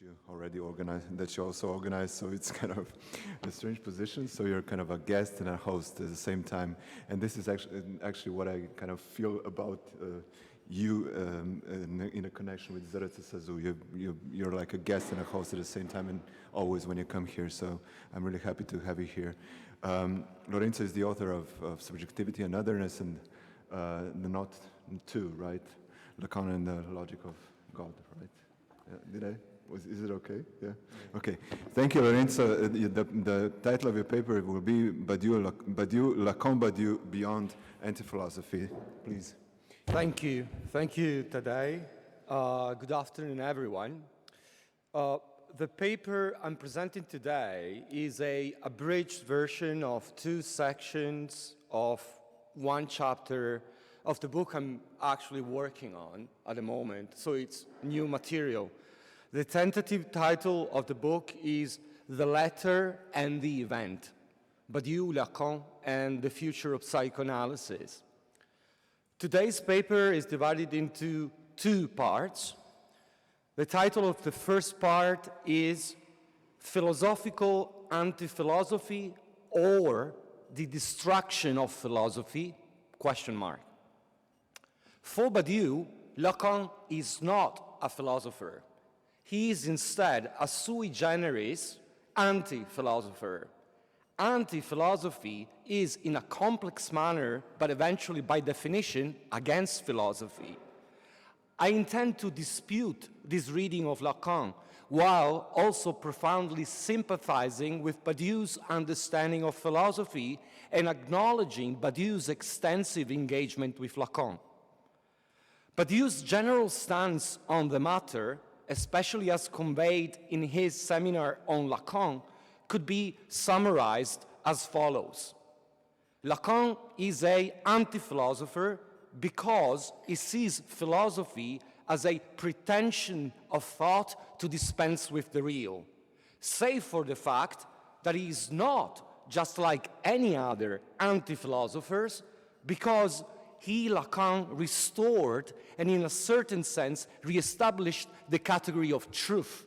you already organized, that you also organized, so it's kind of a strange position. So you're kind of a guest and a host at the same time. And this is actually what I kind of feel about you in a connection with Zareta Sazu. You're like a guest and a host at the same time, and always when you come here. So I'm really happy to have you here. Lorenzo is the author of Subjectivity and Otherness and the Not Two, right? Lacan and the Logic of God, right? Is it okay? Yeah? Okay. Thank you, Lorenzo. The title of your paper will be Lacan-Badiou Beyond Anti-Philosophy. Please. Thank you. Thank you, Tadej. Good afternoon, everyone. The paper I'm presenting today is a abridged version of 2 sections of 1 chapter of the book I'm actually working on at the moment, so it's new material. The tentative title of the book is The Letter and the Event, Badiou, Lacan, and the Future of Psychoanalysis. Today's paper is divided into 2 parts. The title of the first part is Philosophical Anti-Philosophy or the Destruction of Philosophy, ? For Badiou, Lacan is not a philosopher. He is instead a sui generis anti-philosopher. Anti-philosophy is in a complex manner, but eventually by definition, against philosophy. I intend to dispute this reading of Lacan, while also profoundly sympathizing with Badiou's understanding of philosophy and acknowledging Badiou's extensive engagement with Lacan. Badiou's general stance on the matter, especially as conveyed in his seminar on Lacan, could be summarized as follows. Lacan is an anti-philosopher because he sees philosophy as a pretension of thought to dispense with the real, save for the fact that he is not just like any other anti-philosophers, because he, Lacan, restored and in a certain sense re-established the category of truth,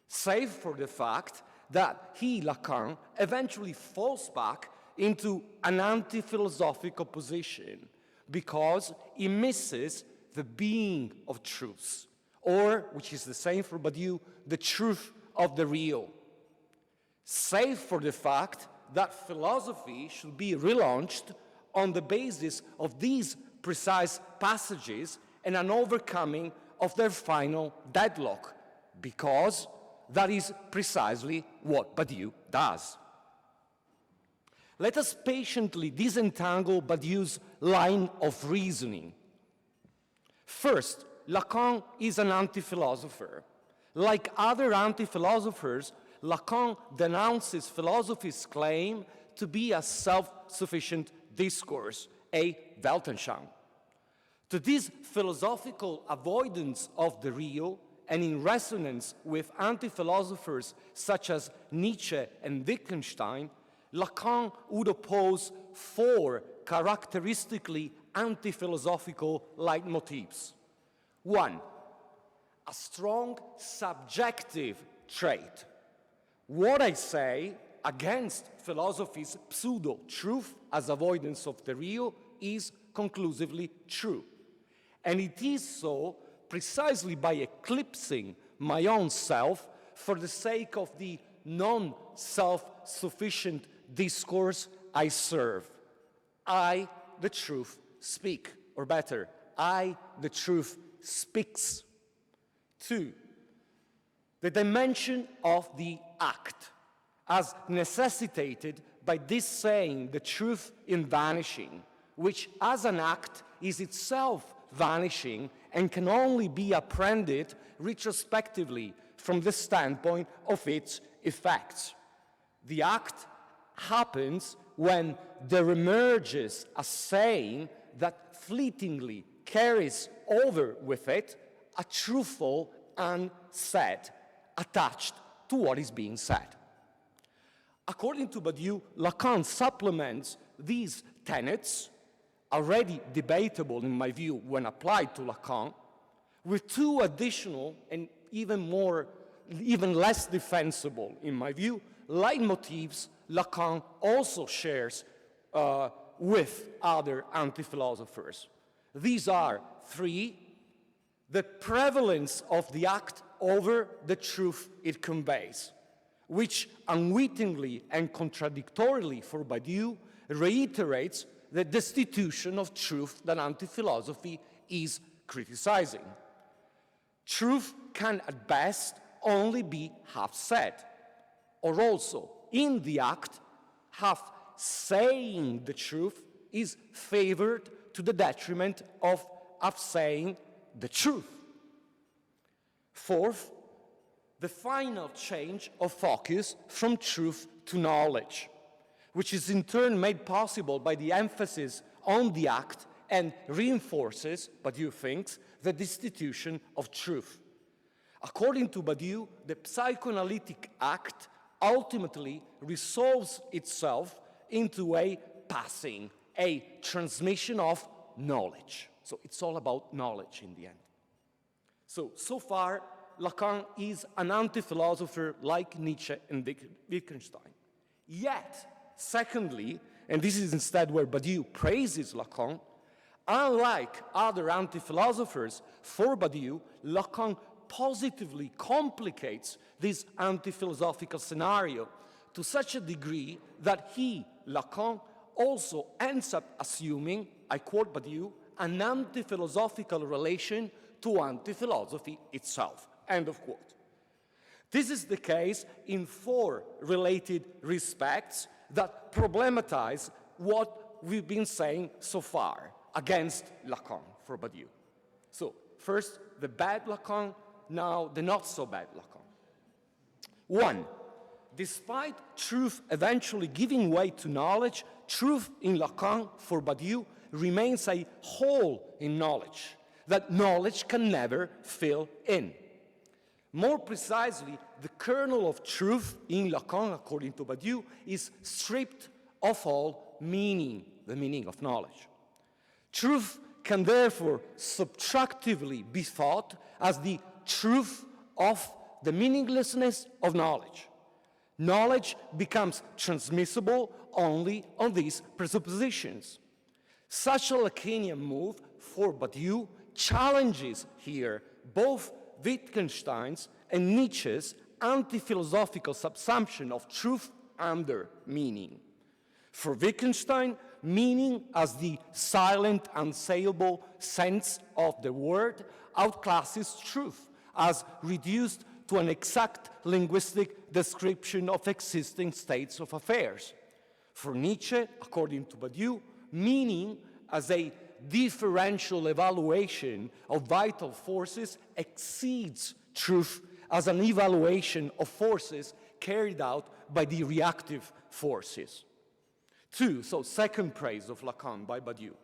save for the fact that he, Lacan, eventually falls back into an anti-philosophical position because he misses the being of truths, or, which is the same for Badiou, the truth of the real, save for the fact that philosophy should be relaunched on the basis of these precise passages and an overcoming of their final deadlock, because that is precisely what Badiou does. Let us patiently disentangle Badiou's line of reasoning. First, Lacan is an anti-philosopher. Like other anti-philosophers, Lacan denounces philosophy's claim to be a self-sufficient discourse, a Weltanschauung. To this philosophical avoidance of the real, and in resonance with anti-philosophers such as Nietzsche and Wittgenstein, Lacan would oppose 4 characteristically anti-philosophical leitmotifs. 1, a strong subjective trait. What I say against philosophy's pseudo-truth as avoidance of the real is conclusively true. And it is so precisely by eclipsing my own self for the sake of the non-self-sufficient discourse I serve. I, the truth, speak, or better, I, the truth, speaks. 2, the dimension of the act, as necessitated by this saying, the truth in vanishing, which as an act is itself vanishing and can only be apprehended retrospectively from the standpoint of its effects. The act happens when there emerges a saying that fleetingly carries over with it a truthful unsaid, attached to what is being said. According to Badiou, Lacan supplements these tenets, already debatable in my view when applied to Lacan, with 2 additional and even more even less defensible, in my view, leitmotifs Lacan also shares with other anti-philosophers. These are three: the prevalence of the act over the truth it conveys, which unwittingly and contradictorily for Badiou reiterates the destitution of truth that anti-philosophy is criticizing. Truth can at best only be half said, or also in the act, half saying the truth is favored to the detriment of half saying the truth. Fourth, the final change of focus from truth to knowledge, which is in turn made possible by the emphasis on the act and reinforces, Badiou thinks, the destitution of truth. According to Badiou, the psychoanalytic act ultimately resolves itself into a passing, a transmission of knowledge. So it's all about knowledge in the end. So far, Lacan is an anti-philosopher like Nietzsche and Wittgenstein. Yet, secondly, and this is instead where Badiou praises Lacan, unlike other anti-philosophers, for Badiou, Lacan positively complicates this anti-philosophical scenario to such a degree that he, Lacan, also ends up assuming, I quote Badiou, an anti-philosophical relation to anti-philosophy itself, end of quote. This is the case in four related respects that problematize what we've been saying so far against Lacan for Badiou. So, first, the bad Lacan, now the not so bad Lacan. One, despite truth eventually giving way to knowledge, truth in Lacan for Badiou remains a hole in knowledge that knowledge can never fill in. More precisely, the kernel of truth in Lacan, according to Badiou, is stripped of all meaning, the meaning of knowledge. Truth can therefore subtractively be thought as the truth of the meaninglessness of knowledge. Knowledge becomes transmissible only on these presuppositions. Such a Lacanian move for Badiou challenges here both Wittgenstein's and Nietzsche's anti-philosophical subsumption of truth under meaning. For Wittgenstein, meaning as the silent, unsayable sense of the word outclasses truth as reduced to an exact linguistic description of existing states of affairs. For Nietzsche, according to Badiou, meaning as a differential evaluation of vital forces exceeds truth as an evaluation of forces carried out by the reactive forces. Two, so second praise of Lacan by Badiou.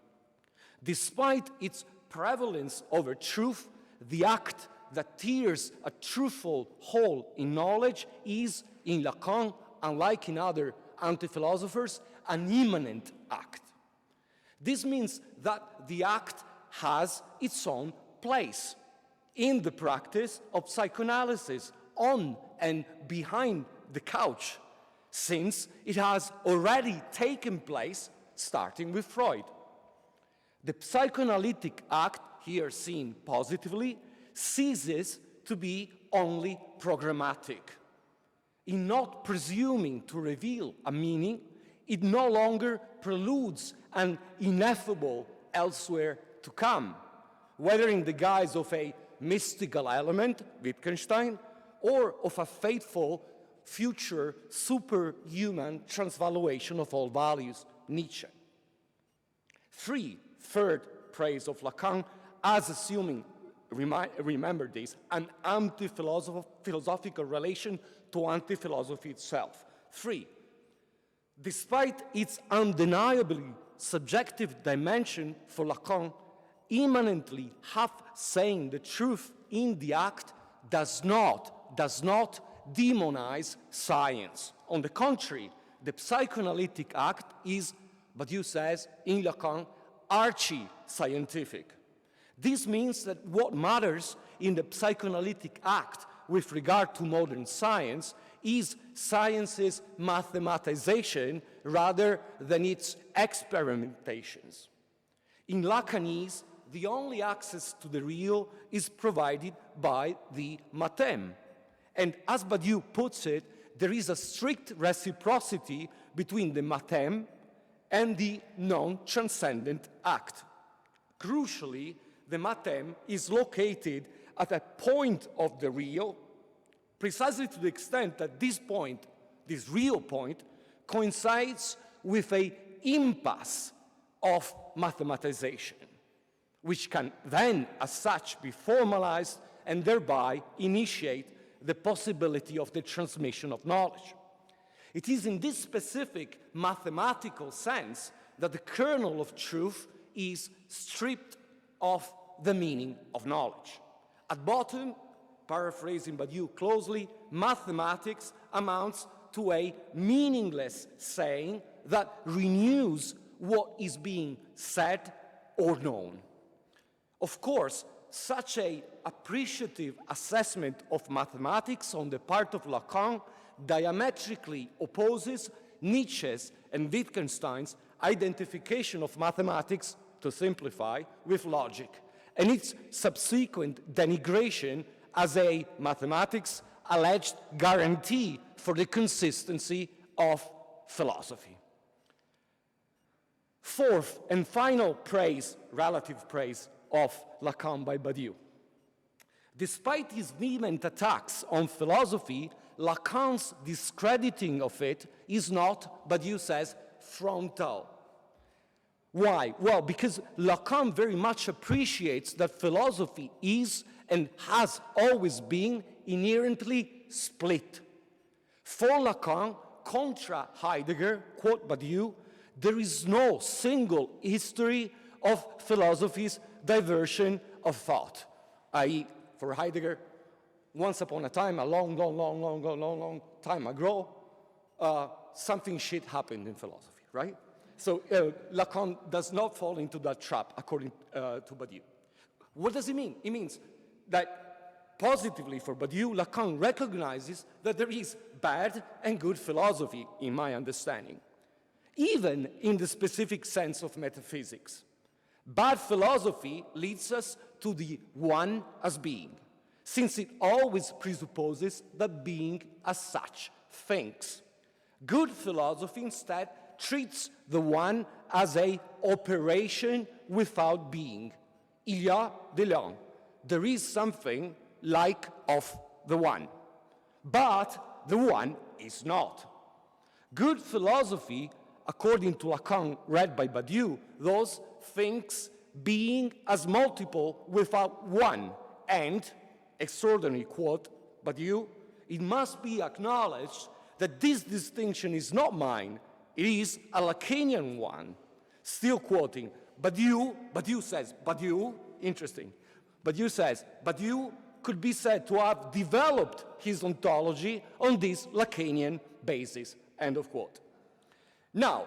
Despite its prevalence over truth, the act that tears a truthful hole in knowledge is, in Lacan, unlike in other anti-philosophers, an immanent act. This means that the act has its own place in the practice of psychoanalysis, on and behind the couch, since it has already taken place starting with Freud. The psychoanalytic act, here seen positively, ceases to be only programmatic. In not presuming to reveal a meaning, it no longer preludes an ineffable elsewhere to come, whether in the guise of a mystical element, Wittgenstein, or of a fateful future superhuman transvaluation of all values, Nietzsche. Three, third praise of Lacan, as assuming, remember this, an anti-philosophical relation to anti-philosophy itself. Three, despite its undeniably subjective dimension for Lacan, immanently half-saying the truth in the act does not demonize science. On the contrary, the psychoanalytic act is, Badiou says, in Lacan, archi-scientific. This means that what matters in the psychoanalytic act with regard to modern science is science's mathematization rather than its experimentations. In Lacanese, the only access to the real is provided by the mathème. And as Badiou puts it, there is a strict reciprocity between the mathème and the non-transcendent act. Crucially, the mathème is located at a point of the real, precisely to the extent that this point, this real point, coincides with an impasse of mathematization, which can then, as such, be formalized and thereby initiate the possibility of the transmission of knowledge. It is in this specific mathematical sense that the kernel of truth is stripped of the meaning of knowledge. At bottom, paraphrasing Badiou closely, mathematics amounts to a meaningless saying that renews what is being said or known. Of course, such an appreciative assessment of mathematics on the part of Lacan diametrically opposes Nietzsche's and Wittgenstein's identification of mathematics, to simplify, with logic, and its subsequent denigration as a mathematics alleged guarantee for the consistency of philosophy. Fourth and final praise, relative praise, of Lacan by Badiou. Despite his vehement attacks on philosophy, Lacan's discrediting of it is not, Badiou says, frontal. Why? Well, because Lacan very much appreciates that philosophy is and has always been inherently split. For Lacan, contra Heidegger, quote Badiou, there is no single history of philosophy's diversion of thought, i.e., for Heidegger, once upon a time, a long time ago, something shit happened in philosophy, right? So Lacan does not fall into that trap, according to Badiou. What does it mean? It means that positively for Badiou, Lacan recognizes that there is bad and good philosophy, in my understanding, even in the specific sense of metaphysics. Bad philosophy leads us to the one as being, since it always presupposes that being as such thinks. Good philosophy instead treats the one as an operation without being. Il y a de l'un. There is something like of the one, but the one is not. Good philosophy, according to Lacan, read by Badiou, thus thinks being as multiple without one, and, extraordinary quote, Badiou, it must be acknowledged that this distinction is not mine, it is a Lacanian one. Still quoting, Badiou says, interesting, Badiou says, Badiou could be said to have developed his ontology on this Lacanian basis, end of quote. Now,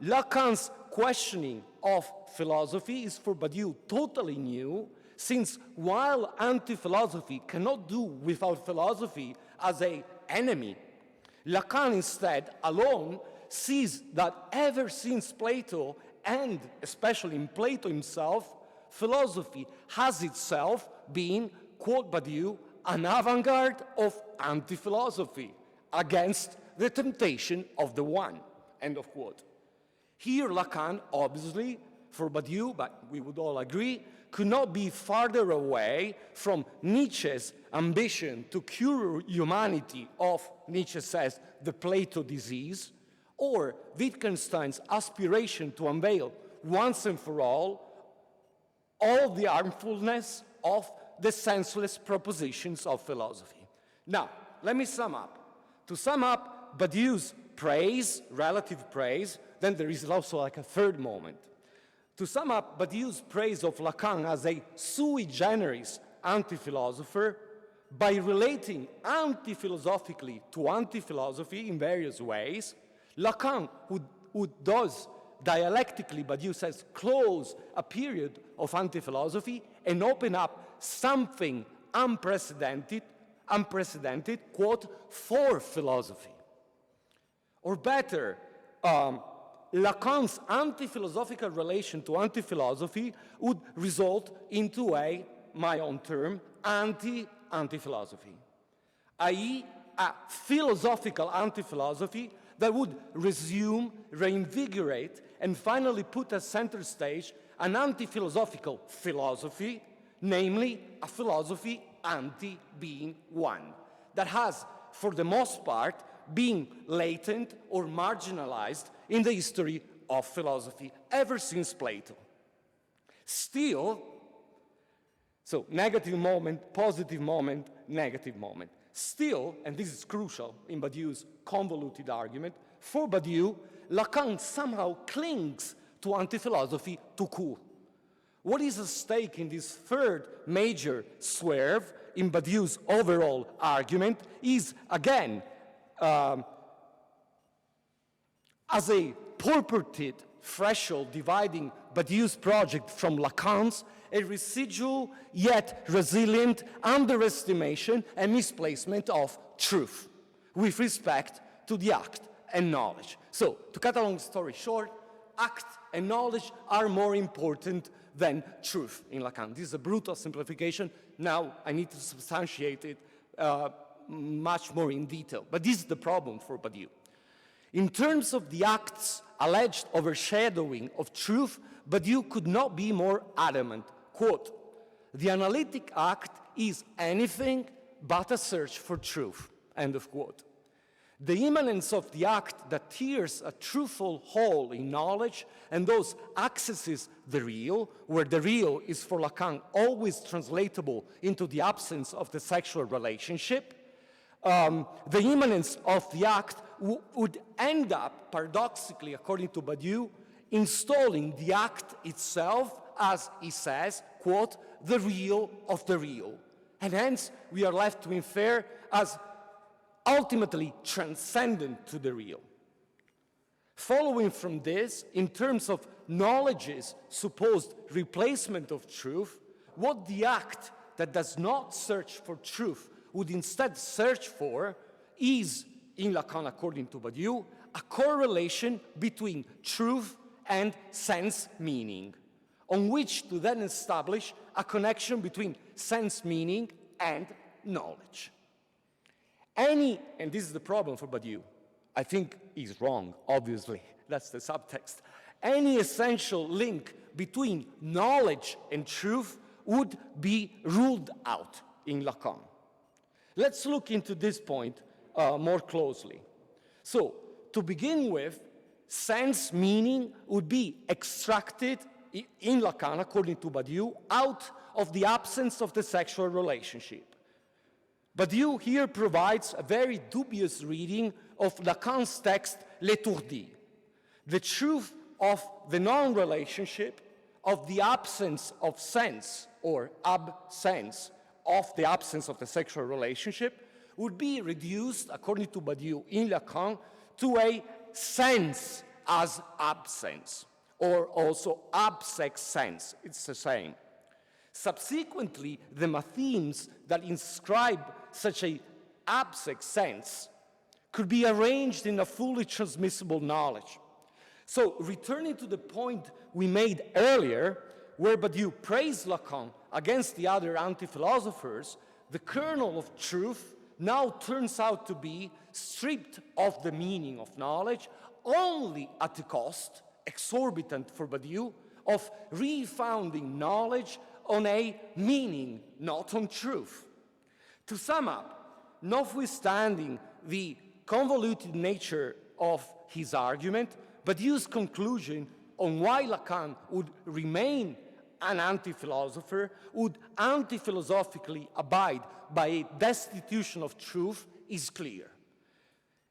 Lacan's questioning of philosophy is for Badiou totally new, since while anti-philosophy cannot do without philosophy as an enemy, Lacan instead alone sees that ever since Plato, and especially in Plato himself, philosophy has itself been, quote Badiou, an avant-garde of anti-philosophy against the temptation of the one, end of quote. Here Lacan, obviously, for Badiou, but we would all agree, could not be farther away from Nietzsche's ambition to cure humanity of, Nietzsche says, the Plato disease, or Wittgenstein's aspiration to unveil once and for all the harmfulness of the senseless propositions of philosophy. Now, let me sum up. To sum up Badiou's praise, relative praise, then there is also like a third moment. To sum up Badiou's praise of Lacan as a sui generis anti-philosopher, by relating anti-philosophically to anti-philosophy in various ways, Lacan, who does dialectically, Badiou says, close a period of anti-philosophy and open up something unprecedented, unprecedented, quote, for philosophy. Or better, Lacan's anti-philosophical relation to anti-philosophy would result into a, my own term, anti-philosophy, i.e. a philosophical anti-philosophy that would resume, reinvigorate, and finally put at center stage an anti-philosophical philosophy, namely a philosophy anti-being one, that has, for the most part, been latent or marginalized in the history of philosophy ever since Plato. Still, so negative moment, positive moment, negative moment. Still, and this is crucial in Badiou's convoluted argument, for Badiou, Lacan somehow clings to anti-philosophy tout court. What is at stake in this third major swerve in Badiou's overall argument is, again, as a purported threshold dividing Badiou's project from Lacan's, a residual yet resilient underestimation and misplacement of truth with respect to the act and knowledge. So, to cut a long story short, act and knowledge are more important than truth in Lacan. This is a brutal simplification. Now I need to substantiate it much more in detail. But this is the problem for Badiou. In terms of the act's alleged overshadowing of truth, Badiou could not be more adamant. Quote, "The analytic act is anything but a search for truth," end of quote. The immanence of the act that tears a truthful hole in knowledge and thus accesses the real, where the real is for Lacan always translatable into the absence of the sexual relationship, the immanence of the act would end up, paradoxically, according to Badiou, installing the act itself as, he says, quote, "the real of the real." And hence, we are left to infer as ultimately transcendent to the real. Following from this, in terms of knowledge's supposed replacement of truth, what the act that does not search for truth would instead search for is, in Lacan according to Badiou, a correlation between truth and sense meaning, on which to then establish a connection between sense meaning and knowledge. And this is the problem for Badiou, I think he's wrong, obviously, that's the subtext. Any essential link between knowledge and truth would be ruled out in Lacan. Let's look into this point more closely. So, to begin with, sense meaning would be extracted in Lacan, according to Badiou, out of the absence of the sexual relationship. Badiou here provides a very dubious reading of Lacan's text, L'Étourdi. The truth of the non-relationship, of the absence of sense, or absence of the absence of the sexual relationship, would be reduced, according to Badiou in Lacan, to a sense as absence, or also absex sense, it's the same. Subsequently, the mathemes that inscribe such a absex sense could be arranged in a fully transmissible knowledge. So, returning to the point we made earlier, where Badiou praised Lacan against the other anti-philosophers, the kernel of truth now turns out to be stripped of the meaning of knowledge only at the cost, exorbitant for Badiou, of refounding knowledge on a meaning, not on truth. To sum up, notwithstanding the convoluted nature of his argument, Badiou's conclusion on why Lacan would remain an anti-philosopher, would anti-philosophically abide by a destitution of truth, is clear.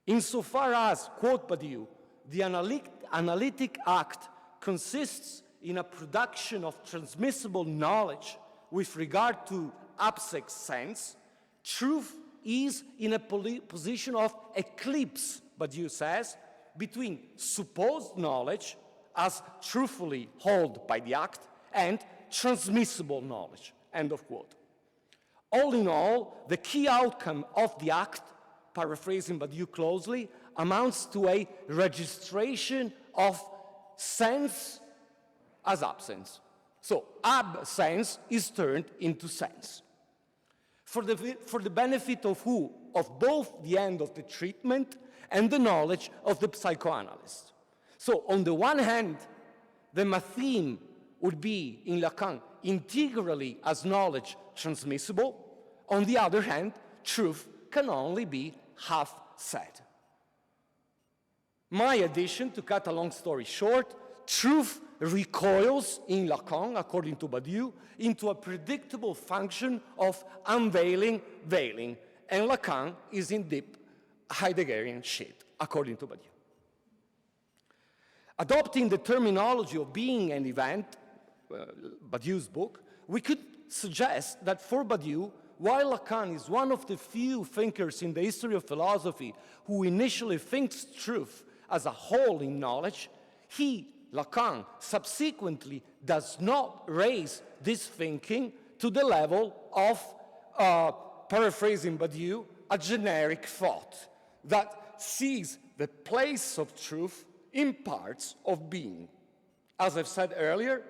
Insofar as, quote Badiou, the analytic act consists in a production of transmissible knowledge with regard to absex sense, truth is in a position of eclipse, Badiou says, between supposed knowledge, as truthfully held by the act, and transmissible knowledge, end of quote. All in all, the key outcome of the act, paraphrasing Badiou closely, amounts to a registration of sense as absence. So absence is turned into sense. For the benefit of who? Of both the end of the treatment and the knowledge of the psychoanalyst. So on the one hand, the matheme would be, in Lacan, integrally as knowledge transmissible. On the other hand, truth can only be half said. My addition, to cut a long story short, truth recoils in Lacan, according to Badiou, into a predictable function of unveiling, veiling, and Lacan is in deep Heideggerian shit, according to Badiou. Adopting the terminology of being an event, Badiou's book, we could suggest that for Badiou, while Lacan is one of the few thinkers in the history of philosophy who initially thinks truth as a whole in knowledge, he, Lacan, subsequently does not raise this thinking to the level of, paraphrasing Badiou, a generic thought that sees the place of truth in parts of being. As I've said earlier,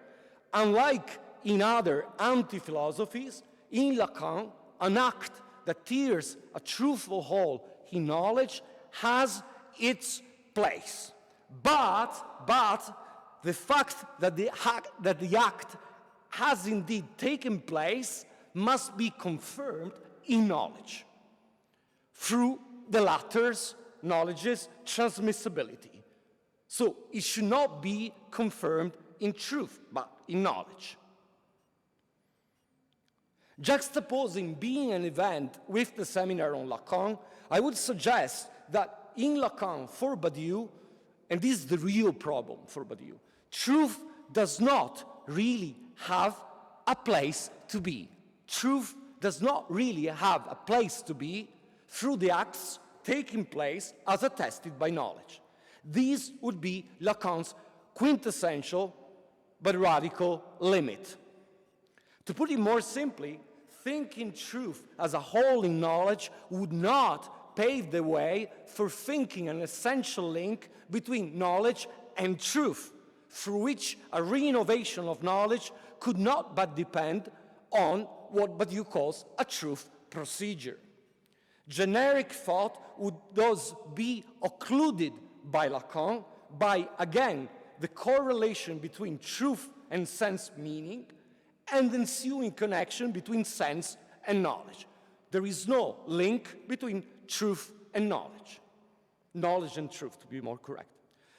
unlike in other anti-philosophies, in Lacan, an act that tears a truthful hole in knowledge has its place. But the fact that the act has indeed taken place must be confirmed in knowledge through the latter's knowledge's transmissibility. So it should not be confirmed in truth, but in knowledge. Juxtaposing being an event with the seminar on Lacan, I would suggest that in Lacan, for Badiou, and this is the real problem for Badiou, truth does not really have a place to be. Truth does not really have a place to be through the acts taking place as attested by knowledge. These would be Lacan's quintessential but radical limit. To put it more simply, thinking truth as a whole in knowledge would not pave the way for thinking an essential link between knowledge and truth, through which a re-innovation of knowledge could not but depend on what Badiou calls a truth procedure. Generic thought would thus be occluded by Lacan by, again, the correlation between truth and sense meaning and the ensuing connection between sense and knowledge. There is no link between truth and knowledge. Knowledge and truth, to be more correct.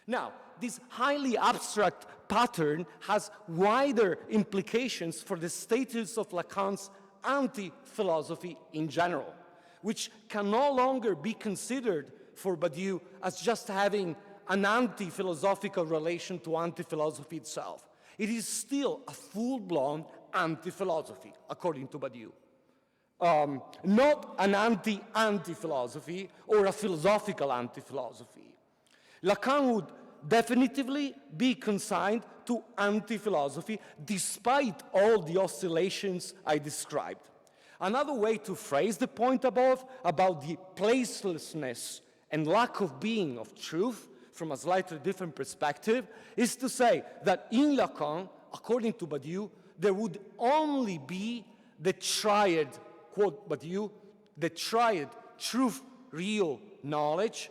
Now, this highly abstract pattern has wider implications for the status of Lacan's anti-philosophy in general, which can no longer be considered for Badiou as just having an anti-philosophical relation to anti-philosophy itself. It is still a full-blown anti-philosophy, according to Badiou. Not an anti-philosophy or a philosophical anti-philosophy. Lacan would definitively be consigned to anti-philosophy despite all the oscillations I described. Another way to phrase the point above about the placelessness and lack of being of truth from a slightly different perspective is to say that in Lacan, according to Badiou, there would only be the triad, quote Badiou, the triad truth, real, knowledge,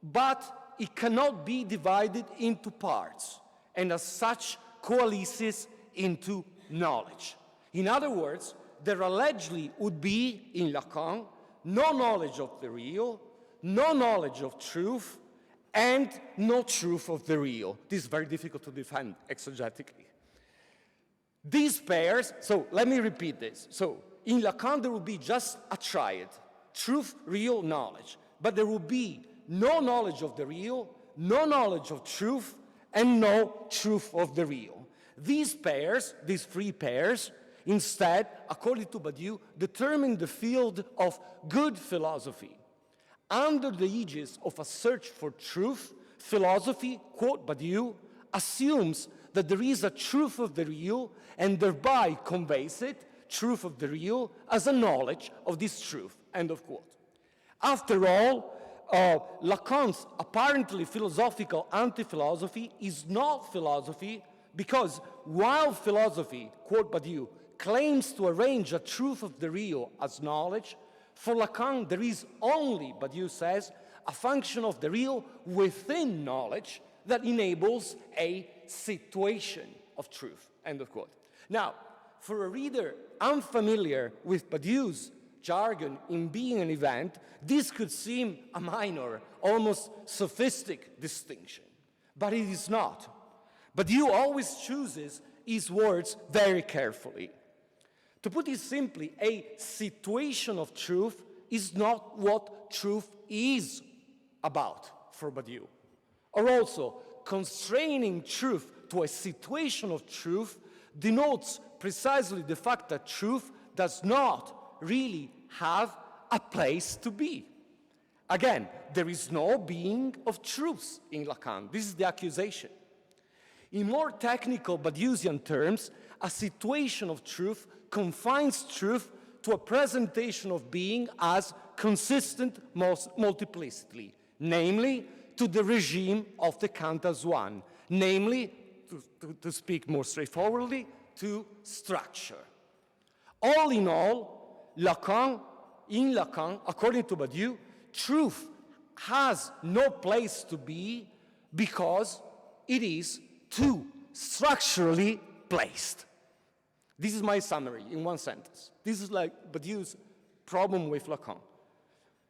but it cannot be divided into parts, and as such coalesces into knowledge. In other words, there allegedly would be, in Lacan, no knowledge of the real, no knowledge of truth, and no truth of the real. This is very difficult to defend exegetically. These pairs, so let me repeat this. So in Lacan, there will be just a triad, truth, real, knowledge. But there will be no knowledge of the real, no knowledge of truth, and no truth of the real. These pairs, these three pairs, instead, according to Badiou, determine the field of good philosophy. Under the aegis of a search for truth, philosophy, quote Badiou, assumes that there is a truth of the real and thereby conveys it truth of the real as a knowledge of this truth, end of quote. After all, Lacan's apparently philosophical anti-philosophy is not philosophy because while philosophy, quote Badiou, claims to arrange a truth of the real as knowledge, for Lacan there is only, Badiou says, a function of the real within knowledge that enables a situation of truth, end of quote. Now, for a reader unfamiliar with Badiou's jargon in Being an Event, this could seem a minor, almost sophistic distinction, but it is not. Badiou always chooses his words very carefully. To put it simply, a situation of truth is not what truth is about for Badiou. Or also, constraining truth to a situation of truth denotes precisely the fact that truth does not really have a place to be. Again, there is no being of truths in Lacan. This is the accusation. In more technical Badiousian terms, a situation of truth confines truth to a presentation of being as consistent multiplicity, namely to the regime of the Kant as one, namely, to speak more straightforwardly, to structure. All in all, in Lacan, according to Badiou, truth has no place to be because it is too structurally placed. This is my summary in one sentence. This is like Badiou's problem with Lacan.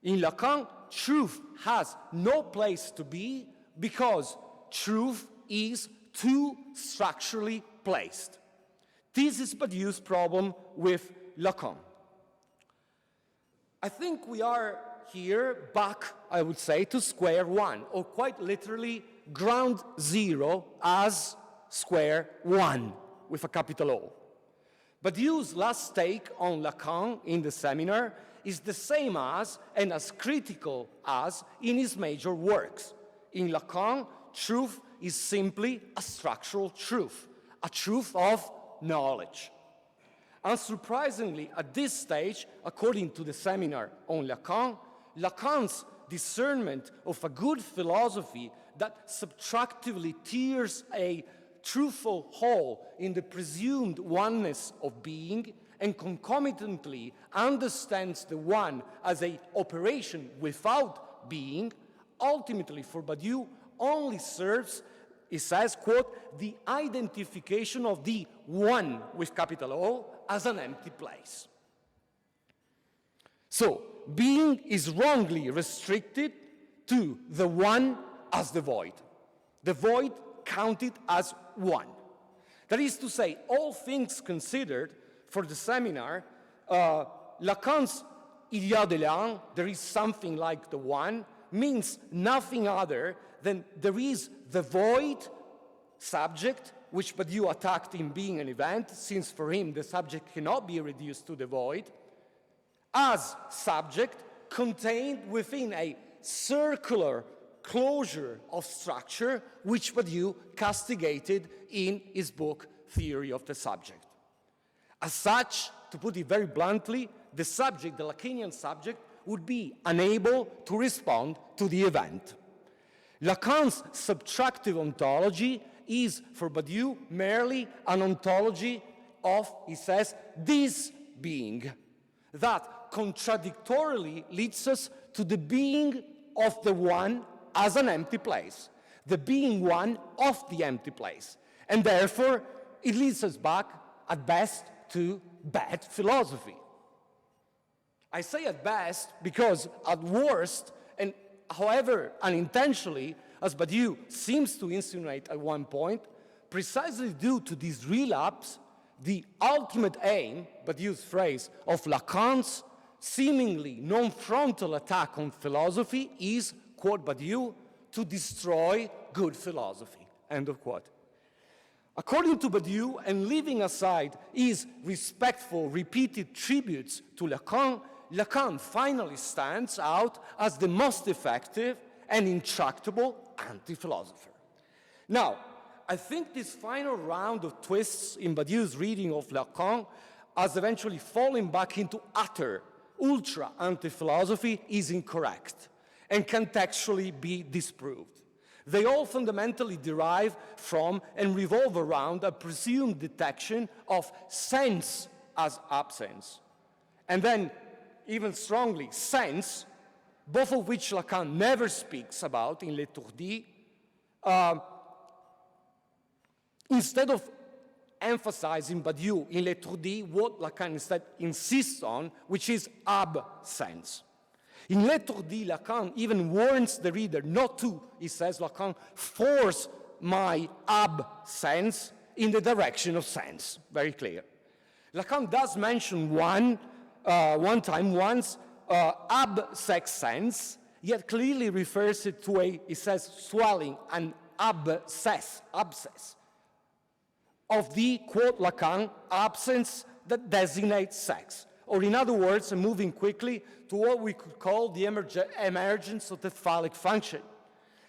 In Lacan, truth has no place to be because truth is too structurally placed. This is Badiou's problem with Lacan. I think we are here back, I would say, to square one, or quite literally ground zero as square one, with a capital O. Badiou's last take on Lacan in the seminar is the same as, and as critical as, in his major works. In Lacan, truth is simply a structural truth, a truth of knowledge. Unsurprisingly, at this stage, according to the seminar on Lacan, Lacan's discernment of a good philosophy that subtractively tears a truthful hole in the presumed oneness of being and concomitantly understands the one as an operation without being, ultimately for Badiou only serves, he says, quote, the identification of the one with capital O as an empty place. So, being is wrongly restricted to the one as the void counted as one. That is to say, all things considered for the seminar, Lacan's idea de l'un, there is something like the one, means nothing other than there is the void subject, which Badiou attacked in Being an Event, since for him the subject cannot be reduced to the void, as subject contained within a circular closure of structure, which Badiou castigated in his book Theory of the Subject. As such, to put it very bluntly, the subject, the Lacanian subject, would be unable to respond to the event. Lacan's subtractive ontology is, for Badiou, merely an ontology of, he says, this being, that contradictorily leads us to the being of the one as an empty place, the being one of the empty place. And therefore, it leads us back, at best, to bad philosophy. I say at best because at worst, and however unintentionally, as Badiou seems to insinuate at one point, precisely due to this relapse, the ultimate aim, Badiou's phrase, of Lacan's seemingly non-frontal attack on philosophy is, quote Badiou, to destroy good philosophy, end of quote. According to Badiou, and leaving aside his respectful, repeated tributes to Lacan, Lacan finally stands out as the most effective and intractable anti-philosopher. Now, I think this final round of twists in Badiou's reading of Lacan as eventually falling back into utter, ultra anti-philosophy is incorrect and can textually be disproved. They all fundamentally derive from and revolve around a presumed detection of sense as absence. And then, even strongly, sense, both of which Lacan never speaks about in L'étourdi, instead of emphasizing Badiou in L'étourdi, what Lacan instead insists on, which is absence. In L'étourdi, Lacan even warns the reader not to, he says, Lacan, force my absence in the direction of sense. Very clear. Lacan does mention once, absex sense, yet clearly refers it to a, he says, swelling, an abscess of the, quote Lacan, absence that designates sex. Or in other words, and moving quickly to what we could call the emergence of the phallic function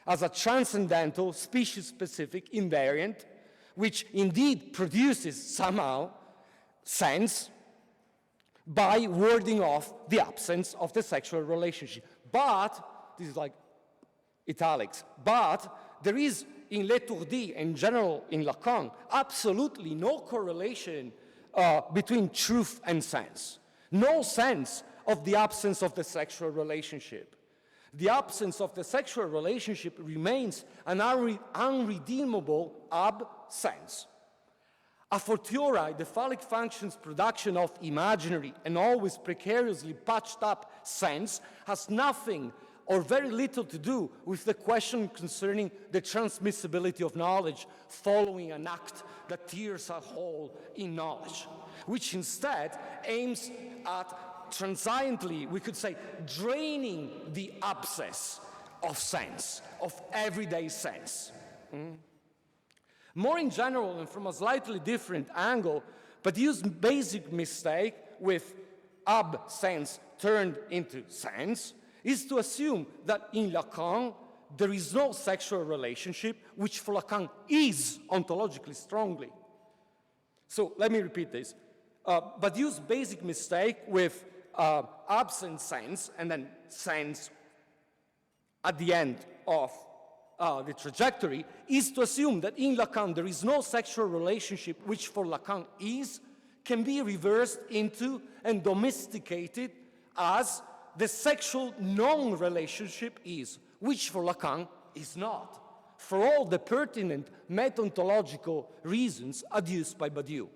as a transcendental, species-specific invariant, which indeed produces somehow sense by warding off the absence of the sexual relationship. But, this is like italics, but there is in L'étourdi, in general in Lacan, absolutely no correlation between truth and sense. No sense of the absence of the sexual relationship. The absence of the sexual relationship remains an unredeemable absence. A fortiori, the phallic function's production of imaginary and always precariously patched up sense has nothing or very little to do with the question concerning the transmissibility of knowledge following an act that tears a hole in knowledge, which instead aims at transiently, we could say, draining the abscess of sense, of everyday sense. More in general, and from a slightly different angle, Badiou's basic mistake with absence turned into sense is to assume that in Lacan there is no sexual relationship, which for Lacan is ontologically strongly. So let me repeat this. Badiou's basic mistake with absent sense and then sense at the end of the trajectory is to assume that in Lacan there is no sexual relationship which for Lacan can be reversed into and domesticated as the sexual non-relationship is, which for Lacan is not, for all the pertinent meta-ontological reasons adduced by Badiou.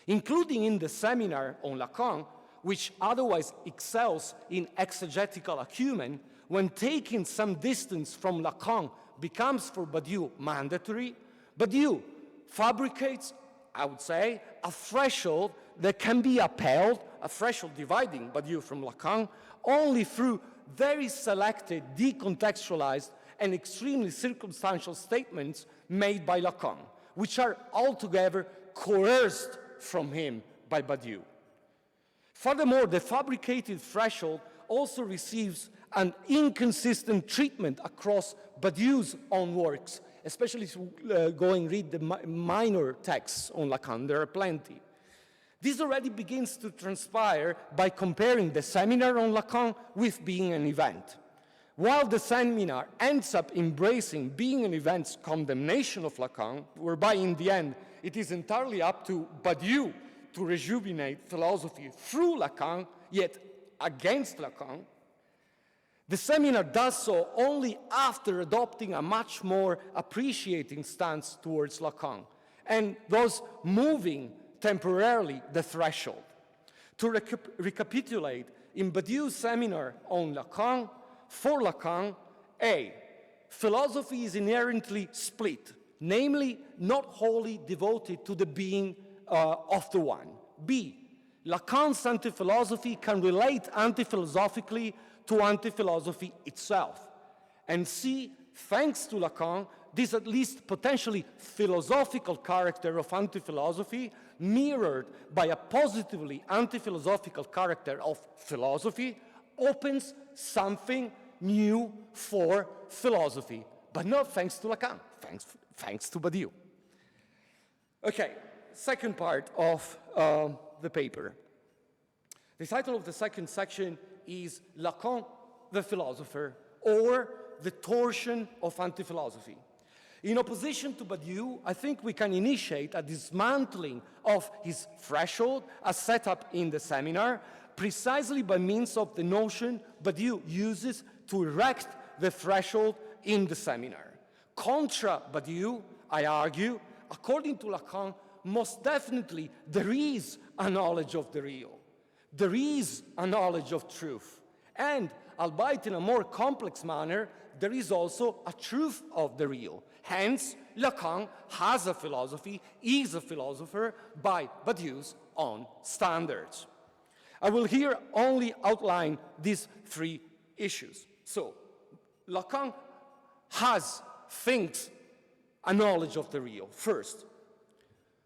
Including in the seminar on Lacan, which otherwise excels in exegetical acumen, when taking some distance from Lacan becomes for Badiou mandatory, Badiou fabricates, I would say, a threshold that can be upheld, a threshold dividing Badiou from Lacan, only through very selected, decontextualized, and extremely circumstantial statements made by Lacan, which are altogether coerced from him by Badiou. Furthermore, the fabricated threshold also receives an inconsistent treatment across Badiou's own works, especially if you go and read the minor texts on Lacan. There are plenty. This already begins to transpire by comparing the seminar on Lacan with Being an Event. While the seminar ends up embracing Being an Event's condemnation of Lacan, whereby in the end it is entirely up to Badiou to rejuvenate philosophy through Lacan, yet against Lacan, the seminar does so only after adopting a much more appreciating stance towards Lacan, and thus moving temporarily the threshold. To recapitulate, in Badiou's seminar on Lacan, for Lacan, A, philosophy is inherently split, namely not wholly devoted to the being of the one. B, Lacan's anti-philosophy can relate anti-philosophically to anti-philosophy itself. And C, thanks to Lacan, this at least potentially philosophical character of anti-philosophy, mirrored by a positively anti-philosophical character of philosophy, opens something new for philosophy, but not thanks to Lacan, thanks to Badiou. Okay, second part of the paper. The title of the second section is Lacan, the philosopher, or the torsion of anti-philosophy. In opposition to Badiou, I think we can initiate a dismantling of his threshold as set up in the seminar, precisely by means of the notion Badiou uses to erect the threshold in the seminar. Contra Badiou, I argue, according to Lacan, most definitely there is a knowledge of the real. There is a knowledge of truth. And, albeit in a more complex manner, there is also a truth of the real. Hence, Lacan has a philosophy, is a philosopher by Badiou's own standards. I will here only outline these three issues. So, Lacan thinks a knowledge of the real. First,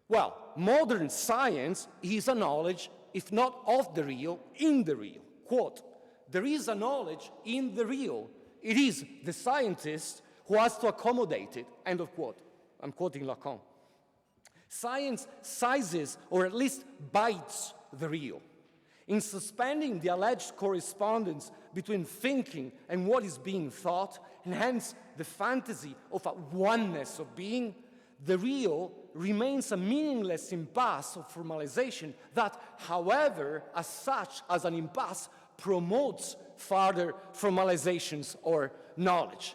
well, modern science is a knowledge, if not of the real, in the real. Quote, there is a knowledge in the real. It is the scientist who has to accommodate it, end of quote. I'm quoting Lacan. Science sizes, or at least bites, the real. In suspending the alleged correspondence between thinking and what is being thought, and hence the fantasy of a oneness of being, the real remains a meaningless impasse of formalization that, however, as such, as an impasse, promotes further formalizations or knowledge.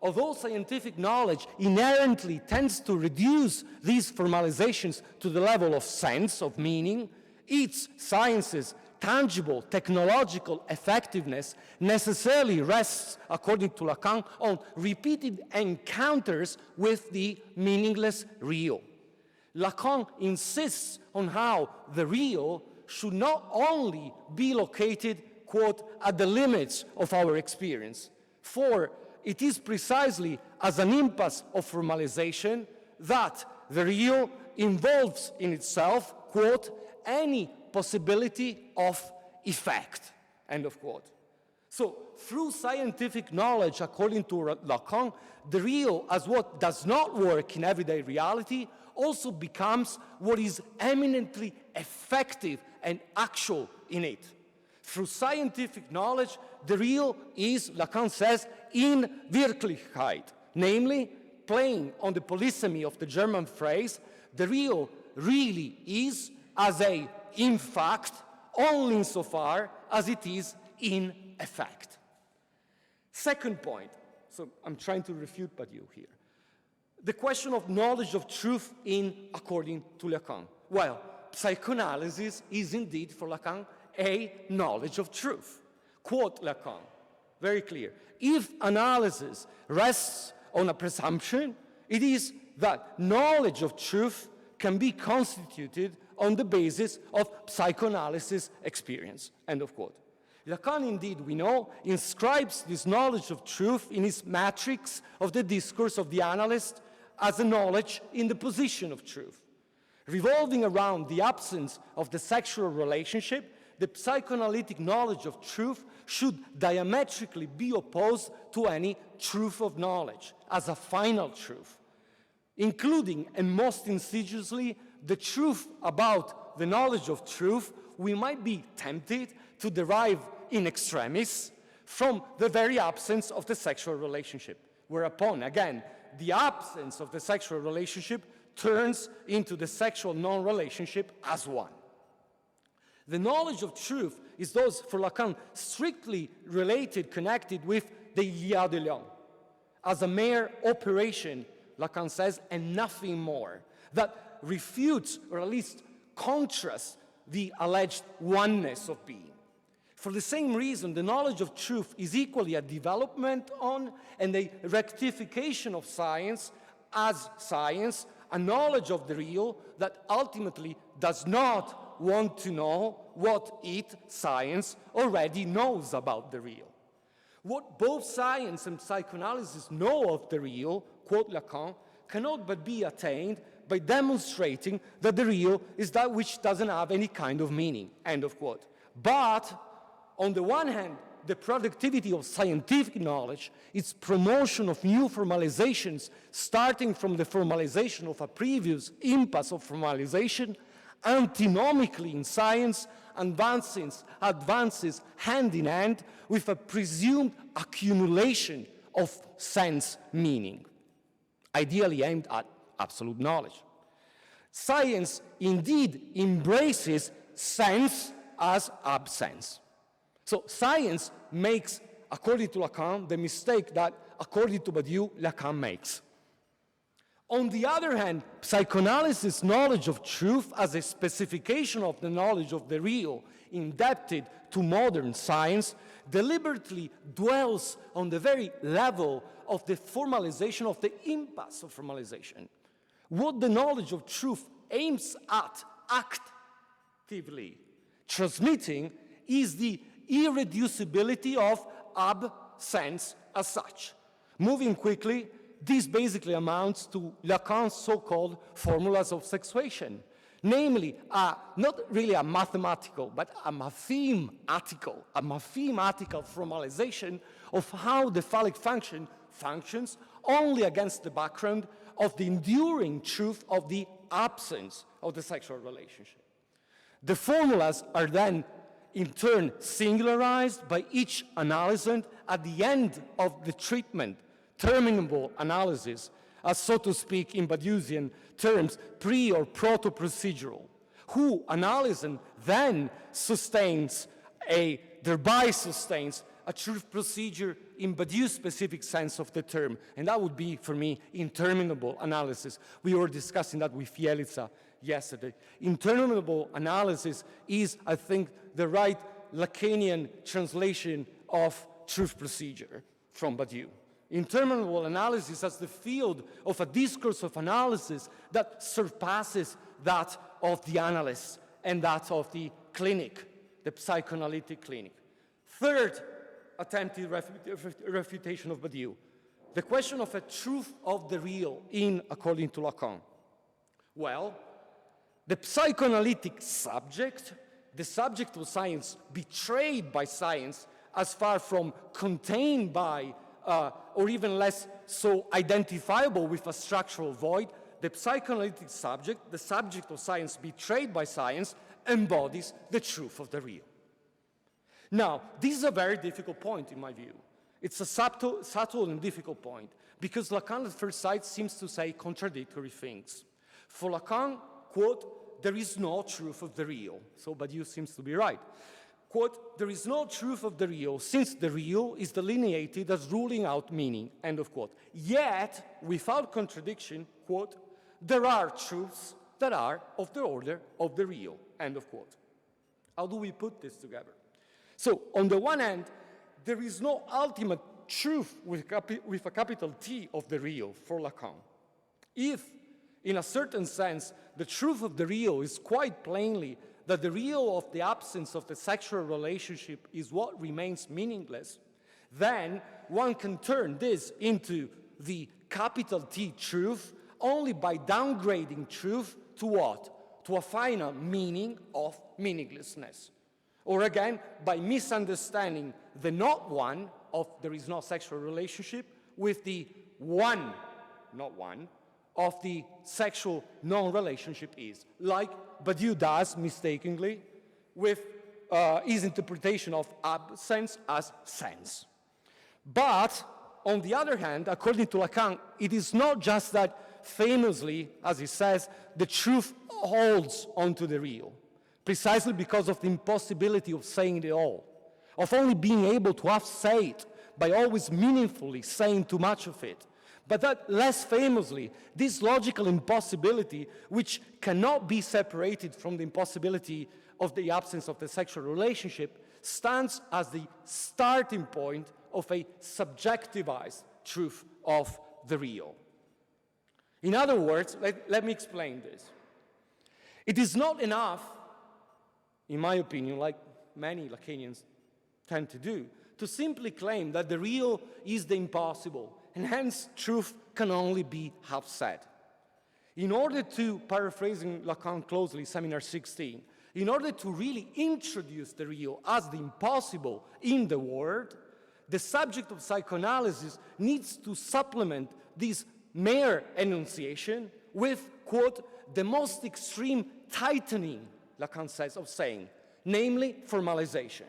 Although scientific knowledge inherently tends to reduce these formalizations to the level of sense, of meaning, its science's tangible technological effectiveness necessarily rests, according to Lacan, on repeated encounters with the meaningless real. Lacan insists on how the real should not only be located, quote, at the limits of our experience, for it is precisely as an impasse of formalization that the real involves in itself, quote, any possibility of effect, end of quote. So, through scientific knowledge, according to Lacan, the real, as what does not work in everyday reality, also becomes what is eminently effective and actual in it. Through scientific knowledge, the real is, Lacan says, in Wirklichkeit, namely, playing on the polysemy of the German phrase, the real really is as a in fact, only insofar as it is in effect. Second point, so I'm trying to refute Badiou here. The question of knowledge of truth according to Lacan. Well, psychoanalysis is indeed, for Lacan, a knowledge of truth. Quote Lacan, very clear. If analysis rests on a presumption, it is that knowledge of truth can be constituted on the basis of psychoanalysis experience, end of quote. Lacan, indeed, we know, inscribes this knowledge of truth in his matrix of the discourse of the analyst as a knowledge in the position of truth. Revolving around the absence of the sexual relationship, the psychoanalytic knowledge of truth should diametrically be opposed to any truth of knowledge as a final truth, including, and most insidiously, the truth about the knowledge of truth we might be tempted to derive in extremis from the very absence of the sexual relationship, whereupon, again, the absence of the sexual relationship turns into the sexual non-relationship as one. The knowledge of truth is thus, for Lacan, strictly related, connected with the il de l'homme, as a mere operation, Lacan says, and nothing more, that refutes, or at least contrasts, the alleged oneness of being. For the same reason, the knowledge of truth is equally a development on and a rectification of science as science, a knowledge of the real that ultimately does not want to know what it, science, already knows about the real. What both science and psychoanalysis know of the real, quote Lacan, cannot but be attained by demonstrating that the real is that which doesn't have any kind of meaning, end of quote. But, on the one hand, the productivity of scientific knowledge, its promotion of new formalizations, starting from the formalization of a previous impasse of formalization, antinomically in science, advances hand in hand with a presumed accumulation of sense meaning, ideally aimed at absolute knowledge. Science indeed embraces sense as absence. So science makes, according to Lacan, the mistake that, according to Badiou, Lacan makes. On the other hand, psychoanalysis' knowledge of truth as a specification of the knowledge of the real, indebted to modern science, deliberately dwells on the very level of the formalization of the impasse of formalization. What the knowledge of truth aims at actively transmitting is the irreducibility of absence as such. Moving quickly, this basically amounts to Lacan's so-called formulas of sexuation, namely, not really a mathematical, but a mathematical formalization of how the phallic function functions only against the background of the enduring truth of the absence of the sexual relationship. The formulas are then, in turn, singularized by each analysant at the end of the treatment, terminable analysis, as so to speak in Badiousian terms, pre- or proto-procedural, who analysant then thereby sustains a truth procedure in Badiou's specific sense of the term, and that would be, for me, interminable analysis. We were discussing that with Jelica yesterday. Interminable analysis is, I think, the right Lacanian translation of truth procedure from Badiou. Interminable analysis as the field of a discourse of analysis that surpasses that of the analyst and that of the clinic, the psychoanalytic clinic. Third attempted refutation of Badiou, the question of a truth of the real according to Lacan. Well, the psychoanalytic subject, the subject of science betrayed by science as far from contained by or even less so identifiable with a structural void, the psychoanalytic subject, the subject of science betrayed by science, embodies the truth of the real. Now, this is a very difficult point in my view. It's a subtle and difficult point, because Lacan at first sight seems to say contradictory things. For Lacan, quote, there is no truth of the real. So Badiou seems to be right. Quote, there is no truth of the real, since the real is delineated as ruling out meaning, end of quote. Yet, without contradiction, quote, there are truths that are of the order of the real, end of quote. How do we put this together? So, on the one hand, there is no ultimate truth with a capital T of the real for Lacan. If, in a certain sense, the truth of the real is quite plainly that the real of the absence of the sexual relationship is what remains meaningless, then one can turn this into the capital T truth only by downgrading truth to what? To a final meaning of meaninglessness. Or again, by misunderstanding the not one of there is no sexual relationship with the one, not one, of the sexual non-relationship is, like Badiou does mistakenly with his interpretation of absence as sense. But, on the other hand, according to Lacan, it is not just that famously, as he says, the truth holds onto the real, precisely because of the impossibility of saying it all, of only being able to have say it by always meaningfully saying too much of it. But that less famously, this logical impossibility, which cannot be separated from the impossibility of the absence of the sexual relationship, stands as the starting point of a subjectivized truth of the real. In other words, let me explain this. It is not enough, in my opinion, like many Lacanians tend to do, to simply claim that the real is the impossible, and hence truth can only be half said. In order to, paraphrasing Lacan closely, Seminar 16, in order to really introduce the real as the impossible in the world, the subject of psychoanalysis needs to supplement this mere enunciation with, quote, the most extreme tightening, Lacan says, of saying, namely formalization.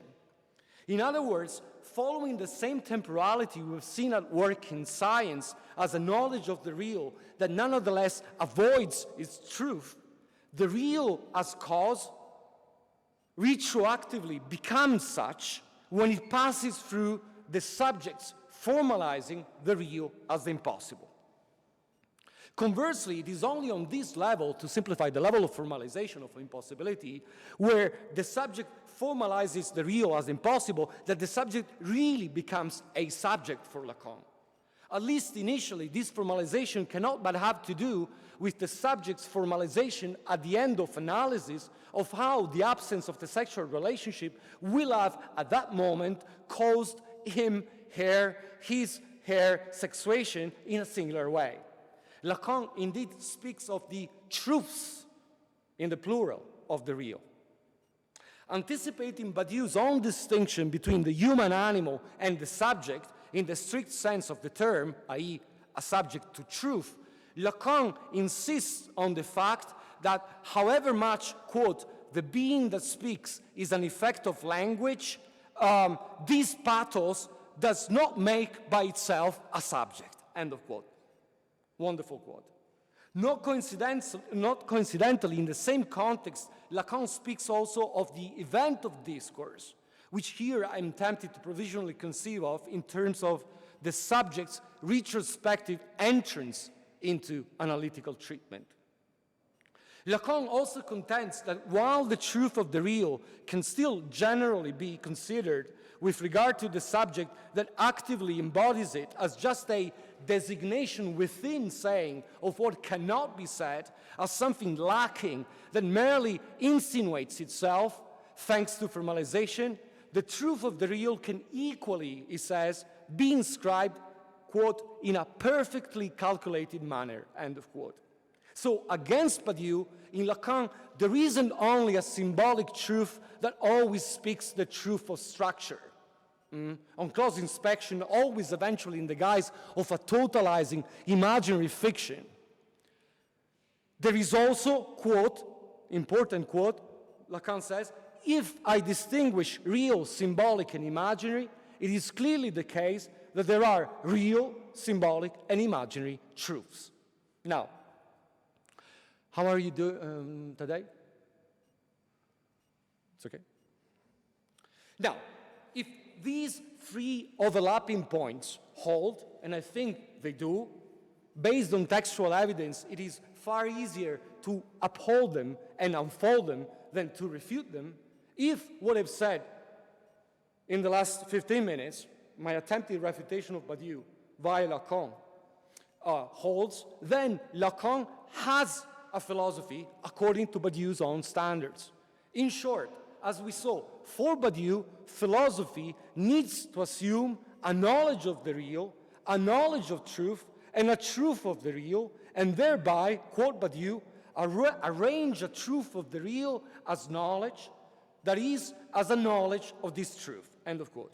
In other words, following the same temporality we've seen at work in science as a knowledge of the real that nonetheless avoids its truth, the real as cause retroactively becomes such when it passes through the subjects formalizing the real as the impossible. Conversely, it is only on this level, to simplify the level of formalization of impossibility, where the subject formalizes the real as impossible, that the subject really becomes a subject for Lacan. At least initially, this formalization cannot but have to do with the subject's formalization at the end of analysis of how the absence of the sexual relationship will have, at that moment, caused him, his, her sexuation in a singular way. Lacan indeed speaks of the truths, in the plural, of the real. Anticipating Badiou's own distinction between the human animal and the subject, in the strict sense of the term, i.e., a subject to truth, Lacan insists on the fact that however much, quote, the being that speaks is an effect of language, this pathos does not make by itself a subject, end of quote. Wonderful quote. Not coincidentally, in the same context, Lacan speaks also of the event of discourse, which here I'm tempted to provisionally conceive of in terms of the subject's retrospective entrance into analytical treatment. Lacan also contends that while the truth of the real can still generally be considered with regard to the subject that actively embodies it as just a designation within saying of what cannot be said, as something lacking that merely insinuates itself, thanks to formalization, the truth of the real can equally, he says, be inscribed, quote, in a perfectly calculated manner, end of quote. So against Badiou, in Lacan, there isn't only a symbolic truth that always speaks the truth of structure. On close inspection, always eventually in the guise of a totalizing imaginary fiction. There is also, quote, important quote, Lacan says, if I distinguish real, symbolic, and imaginary, it is clearly the case that there are real, symbolic, and imaginary truths. Now, how are you doing today? It's okay? Now, if these three overlapping points hold, and I think they do, based on textual evidence, it is far easier to uphold them and unfold them than to refute them. If what I've said in the last 15 minutes, my attempted refutation of Badiou via Lacan, holds, then Lacan has a philosophy according to Badiou's own standards. In short, as we saw, for Badiou, philosophy needs to assume a knowledge of the real, a knowledge of truth, and a truth of the real, and thereby, quote Badiou, arrange a truth of the real as knowledge, that is, as a knowledge of this truth, end of quote.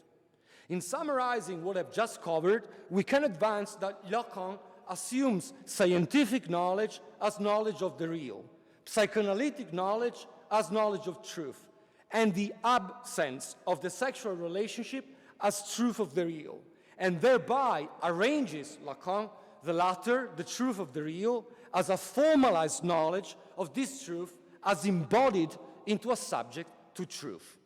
In summarizing what I've just covered, we can advance that Lacan assumes scientific knowledge as knowledge of the real, psychoanalytic knowledge as knowledge of truth, and the absence of the sexual relationship as truth of the real, and thereby arranges, Lacan, the latter, the truth of the real, as a formalized knowledge of this truth as embodied into a subject to truth.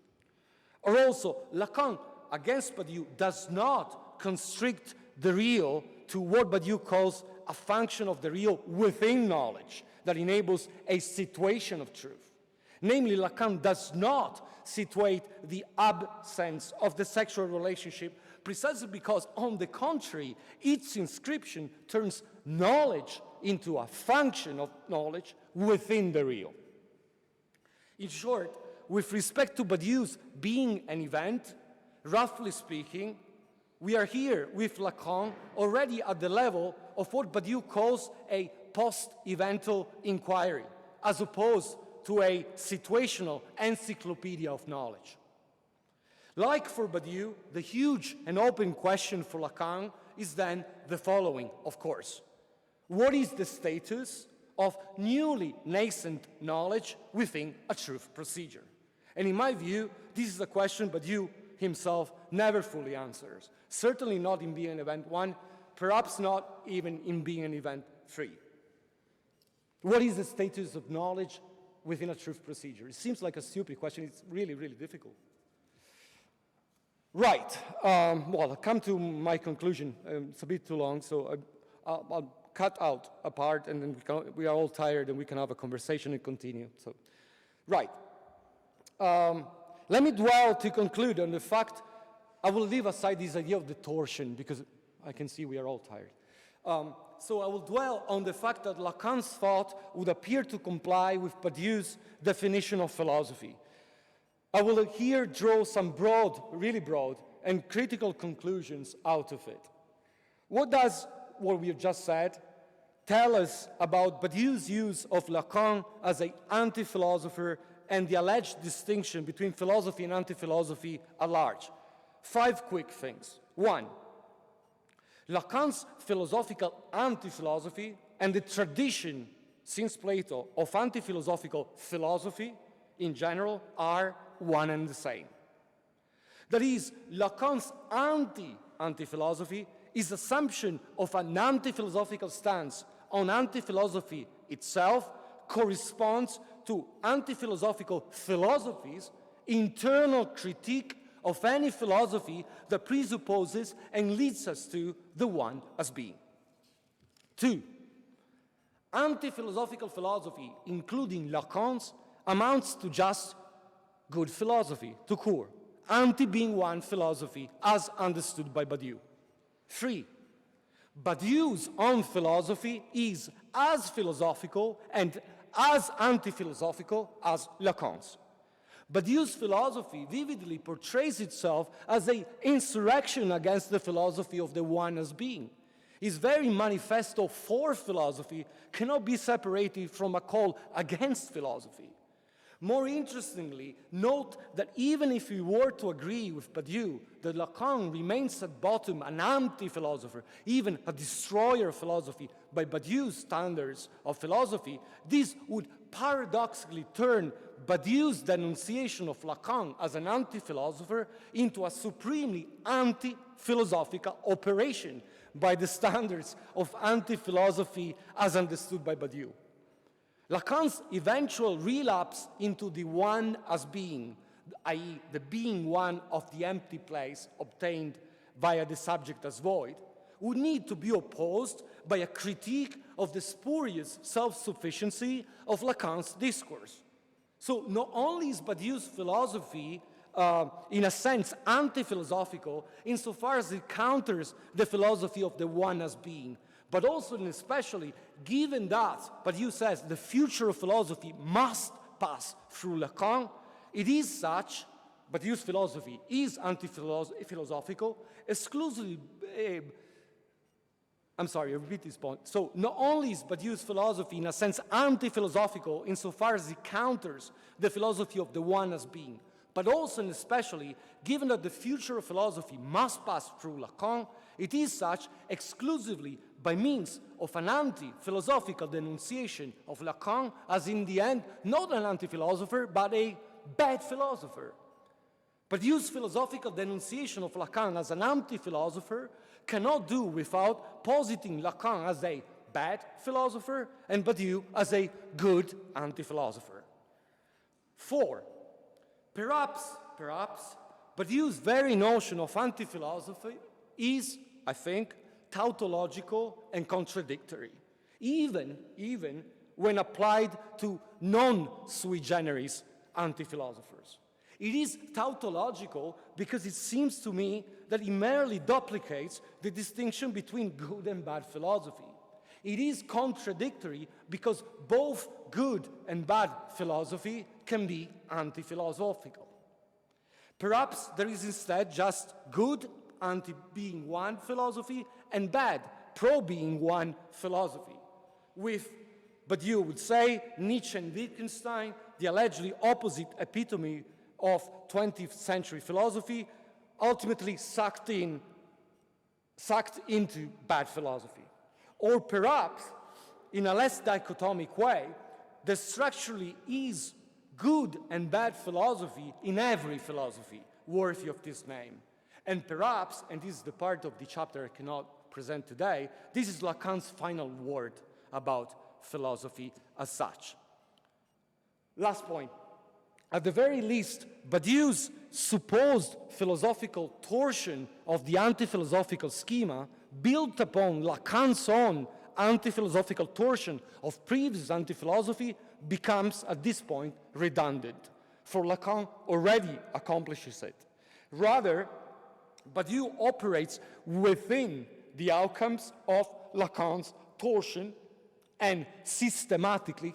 Or also, Lacan, against Badiou, does not constrict the real to what Badiou calls a function of the real within knowledge that enables a situation of truth. Namely, Lacan does not situate the absence of the sexual relationship precisely because, on the contrary, its inscription turns knowledge into a function of knowledge within the real. In short, with respect to Badiou's being an event, roughly speaking, we are here with Lacan already at the level of what Badiou calls a post-evental inquiry, as opposed to a situational encyclopedia of knowledge. Like for Badiou, the huge and open question for Lacan is then the following, of course. What is the status of newly nascent knowledge within a truth procedure. And in my view, this is a question Badiou himself never fully answers. Certainly not in Being an Event 1, perhaps not even in Being an Event 3. What is the status of knowledge within a truth procedure? It seems like a stupid question. It's really, really difficult. Right. Well, I'll come to my conclusion. It's a bit too long, so I'll cut out a part, and then we are all tired, and we can have a conversation and continue. So, right. Let me dwell to conclude on the fact, I will leave aside this idea of the torsion, because I can see we are all tired. So I will dwell on the fact that Lacan's thought would appear to comply with Badiou's definition of philosophy. I will here draw some broad, really broad, and critical conclusions out of it. What does what we have just said tell us about Badiou's use of Lacan as an anti-philosopher and the alleged distinction between philosophy and anti-philosophy at large? 5 quick things. 1, Lacan's philosophical anti-philosophy and the tradition since Plato of anti-philosophical philosophy in general are one and the same. That is, Lacan's anti-philosophy is assumption of an anti-philosophical stance on anti-philosophy itself corresponds to anti-philosophical philosophy's internal critique of any philosophy that presupposes and leads us to the one as being. 2, anti-philosophical philosophy, including Lacan's, amounts to just good philosophy, to court, anti-being one philosophy as understood by Badiou. 3, Badiou's own philosophy is as philosophical and as anti-philosophical as Lacan's. Badiou's philosophy vividly portrays itself as an insurrection against the philosophy of the one as being. His very manifesto for philosophy cannot be separated from a call against philosophy. More interestingly, note that even if we were to agree with Badiou that Lacan remains at bottom an anti-philosopher, even a destroyer of philosophy by Badiou's standards of philosophy, this would paradoxically turn Badiou's denunciation of Lacan as an anti-philosopher into a supremely anti-philosophical operation by the standards of anti-philosophy as understood by Badiou. Lacan's eventual relapse into the one as being, i.e. the being one of the empty place obtained via the subject as void, would need to be opposed by a critique of the spurious self-sufficiency of Lacan's discourse. So not only is Badiou's philosophy, in a sense, anti-philosophical insofar as it counters the philosophy of the one as being, but also and especially given that, Badiou says, the future of philosophy must pass through Lacan, it is such, Badiou's philosophy is anti-philosophical, exclusively, I repeat this point. So not only is Badiou's philosophy in a sense anti-philosophical insofar as it counters the philosophy of the one as being, but also and especially, given that the future of philosophy must pass through Lacan, it is such exclusively by means of an anti-philosophical denunciation of Lacan as in the end, not an anti-philosopher, but a bad philosopher. Badiou's philosophical denunciation of Lacan as an anti-philosopher cannot do without positing Lacan as a bad philosopher and Badiou as a good anti-philosopher. 4, perhaps, Badiou's very notion of anti-philosophy is, I think, tautological and contradictory, even when applied to non-sui generis anti-philosophers. It is tautological because it seems to me that it merely duplicates the distinction between good and bad philosophy. It is contradictory because both good and bad philosophy can be anti-philosophical. Perhaps there is instead just good anti-being one philosophy and bad pro-being one philosophy, with, Badiou would say, Nietzsche and Wittgenstein, the allegedly opposite epitome of 20th century philosophy, ultimately sucked into bad philosophy. Or perhaps in a less dichotomic way, there structurally is good and bad philosophy in every philosophy worthy of this name. And perhaps, and this is the part of the chapter I cannot present today, this is Lacan's final word about philosophy as such. Last point. At the very least, Badiou's supposed philosophical torsion of the anti-philosophical schema built upon Lacan's own anti-philosophical torsion of previous anti-philosophy becomes, at this point, redundant, for Lacan already accomplishes it. Rather, Badiou operates within the outcomes of Lacan's torsion and systematically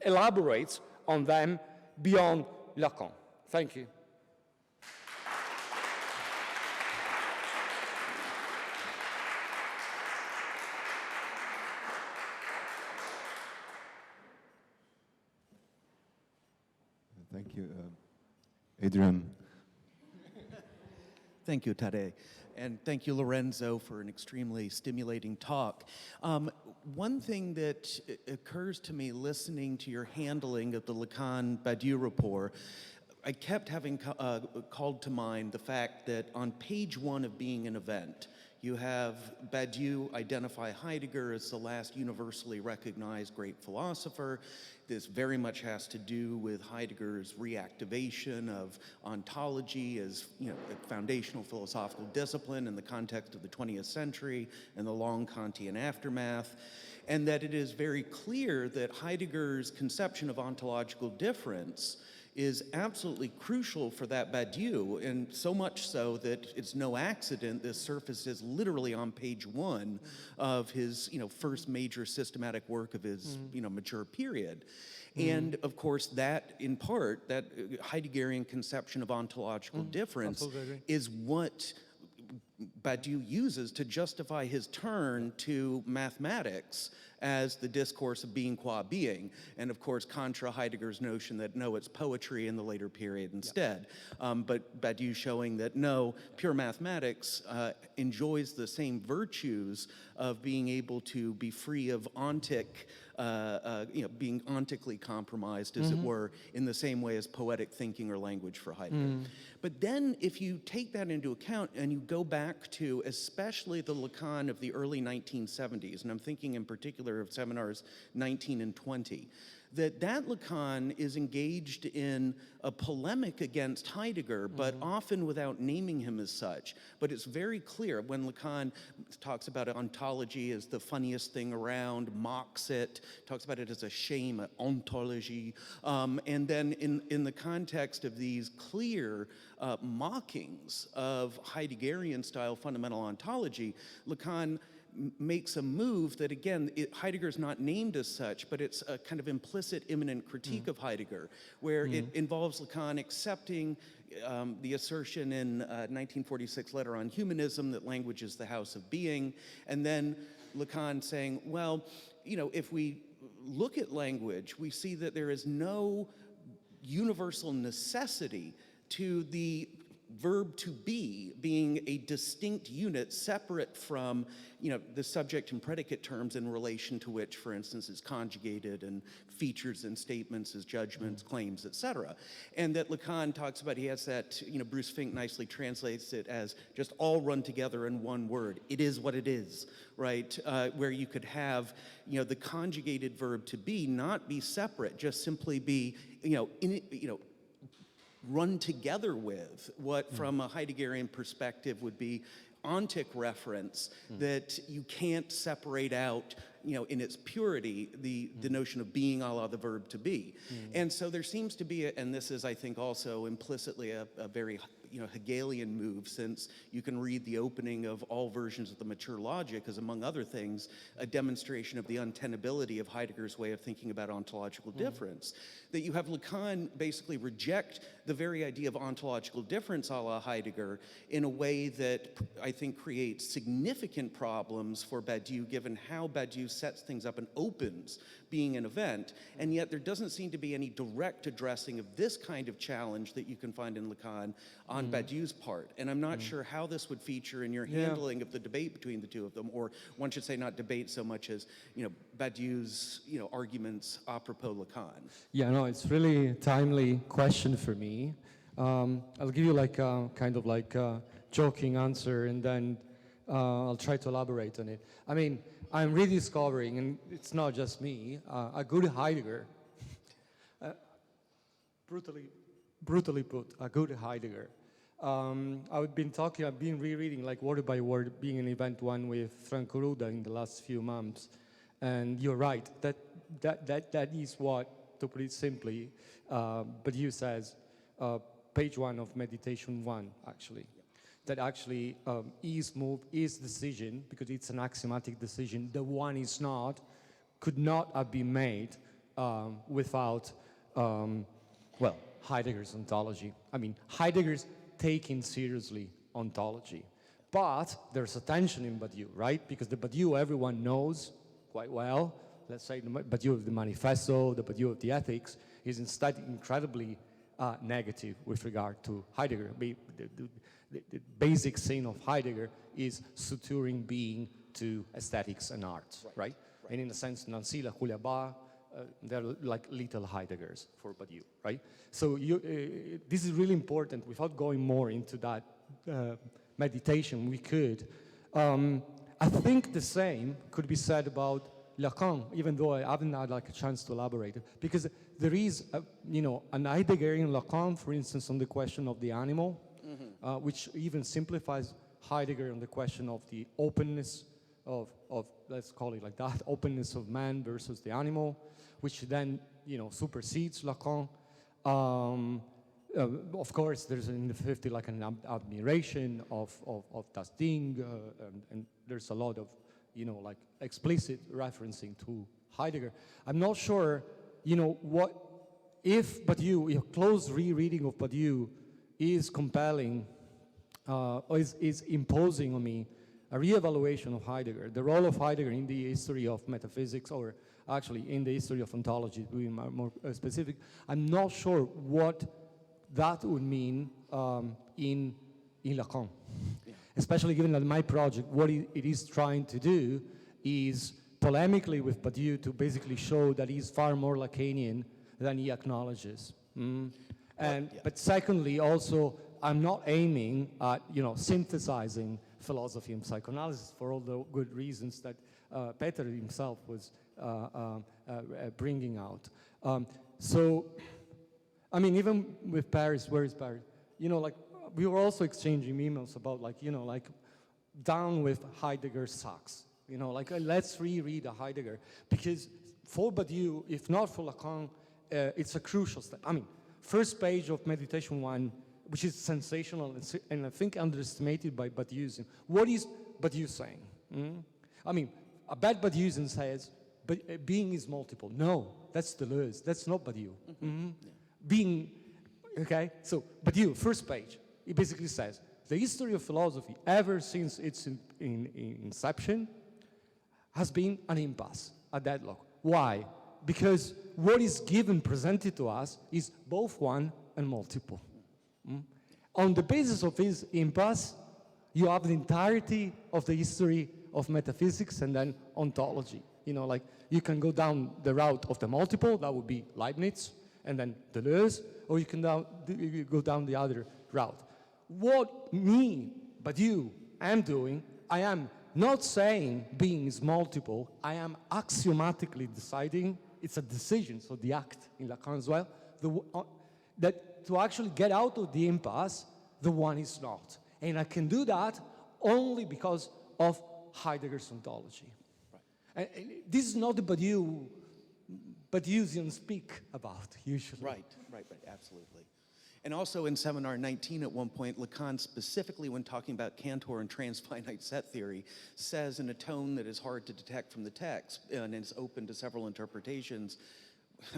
elaborates on them beyond Lacan. Thank you. Thank you, Adrian. Thank you, Tade. And thank you, Lorenzo, for an extremely stimulating talk. One thing that occurs to me listening to your handling of the Lacan-Badiou rapport, I kept having called to mind the fact that on page 1 of Being an Event, you have Badiou identify Heidegger as the last universally recognized great philosopher. This very much has to do with Heidegger's reactivation of ontology as, a foundational philosophical discipline in the context of the 20th century and the long Kantian aftermath, and that it is very clear that Heidegger's conception of ontological difference is absolutely crucial for that Badiou, and so much so that it's no accident this surfaces literally on page 1 of his, first major systematic work of his, mature period. And of course, that in part, that Heideggerian conception of ontological difference is what Badiou uses to justify his turn to mathematics as the discourse of being qua being, and of course contra Heidegger's notion that no, it's poetry in the later period instead. But Badiou showing that no, pure mathematics enjoys the same virtues of being able to be free of ontic, being ontically compromised, as it were, in the same way as poetic thinking or language for Heidegger. But then if you take that into account and you go back to especially the Lacan of the early 1970s, and I'm thinking in particular of seminars 19 and 20, that Lacan is engaged in a polemic against Heidegger, but often without naming him as such. But it's very clear when Lacan talks about ontology as the funniest thing around, mocks it, talks about it as a shame, an ontology, and then in the context of these clear mockings of Heideggerian-style fundamental ontology, Lacan makes a move that, again, Heidegger's not named as such, but it's a kind of implicit immanent critique of Heidegger, where it involves Lacan accepting the assertion in 1946 Letter on Humanism that language is the house of being, and then Lacan saying, well, if we look at language, we see that there is no universal necessity to the verb to be being a distinct unit separate from, the subject and predicate terms in relation to which, for instance, is conjugated and features and statements as judgments, claims, etc. And that Lacan talks about, he has that, Bruce Fink nicely translates it as just all run together in one word. It is what it is, right? Where you could have, the conjugated verb to be not be separate, just simply be, run together with what from a Heideggerian perspective would be ontic reference that you can't separate out, in its purity, the notion of being a la the verb to be. And so there seems to be, and this is, I think, also implicitly a very Hegelian move, since you can read the opening of all versions of the mature logic as, among other things, a demonstration of the untenability of Heidegger's way of thinking about ontological difference. That you have Lacan basically reject the very idea of ontological difference a la Heidegger in a way that I think creates significant problems for Badiou, given how Badiou Badiou sets things up and opens being an event, and yet there doesn't seem to be any direct addressing of this kind of challenge that you can find in Lacan on Badiou's part. And I'm not sure how this would feature in your handling of the debate between the two of them, or one should say not debate so much as, Badiou's, arguments apropos Lacan. Yeah, no, it's really a timely question for me. I'll give you like a kind of like a joking answer, and then I'll try to elaborate on it. I mean, I'm rediscovering, and it's not just me, a good Heidegger, brutally put, a good Heidegger. I've been rereading like word by word, being an event one with Franco Ruda in the last few months. And you're right, that is what, to put it simply, Badiou says, page 1 of meditation 1, actually. That actually is decision, because it's an axiomatic decision. The one is not, could not have been made without, Heidegger's ontology. I mean, Heidegger's taking seriously ontology. But there's a tension in Badiou, right? Because the Badiou everyone knows quite well, let's say the Badiou of the Manifesto, the Badiou of the Ethics, is instead incredibly negative with regard to Heidegger. The basic sin of Heidegger is suturing being to aesthetics and arts, right? And in a sense, Nancy, Lacan-Badiou, they're like little Heideggers for Badiou, right? So this is really important. Without going more into that meditation, we could. I think the same could be said about Lacan, even though I haven't had like a chance to elaborate it, because there is, an Heideggerian Lacan, for instance, on the question of the animal, which even simplifies Heidegger on the question of the openness of let's call it like that, openness of man versus the animal, which then, supersedes Lacan. Of course, there's in the 50 like an admiration of das Ding, and there's a lot of, like explicit referencing to Heidegger. I'm not sure, what if Badiou, a close rereading of Badiou is compelling, or is imposing on me a reevaluation of Heidegger, the role of Heidegger in the history of metaphysics, or actually in the history of ontology, to be more specific. I'm not sure what that would mean in Lacan. Yeah. Especially given that my project, what it is trying to do is polemically with Badiou to basically show that he's far more Lacanian than he acknowledges. But secondly, also, I'm not aiming at, synthesizing philosophy and psychoanalysis for all the good reasons that Peter himself was bringing out. Even with Paris, where is Paris? We were also exchanging emails about, down with Heidegger sucks. Let's reread a Heidegger. Because for Badiou, if not for Lacan, it's a crucial step. First page of Meditation 1, which is sensational and I think underestimated by Badiou. What is Badiou saying? A bad Badiouian says, being is multiple. No, that's Deleuze. That's not Badiou. Being, okay? So Badiou, first page, he basically says, the history of philosophy, ever since its inception, has been an impasse, a deadlock. Why? Because what is given, presented to us, is both one and multiple. On the basis of this impasse, you have the entirety of the history of metaphysics and then ontology. You can go down the route of the multiple, that would be Leibniz, and then Deleuze, or you can go down the other route. What me, Badiou, am doing, I am not saying being is multiple, I am axiomatically deciding, it's a decision, so the act in Lacan as well, that to actually get out of the impasse, the one is not. And I can do that only because of Heidegger's ontology. Right. And this is not the Badiousians speak about, usually. Right, absolutely. And also in Seminar 19 at one point, Lacan specifically, when talking about Cantor and transfinite set theory, says in a tone that is hard to detect from the text and is open to several interpretations,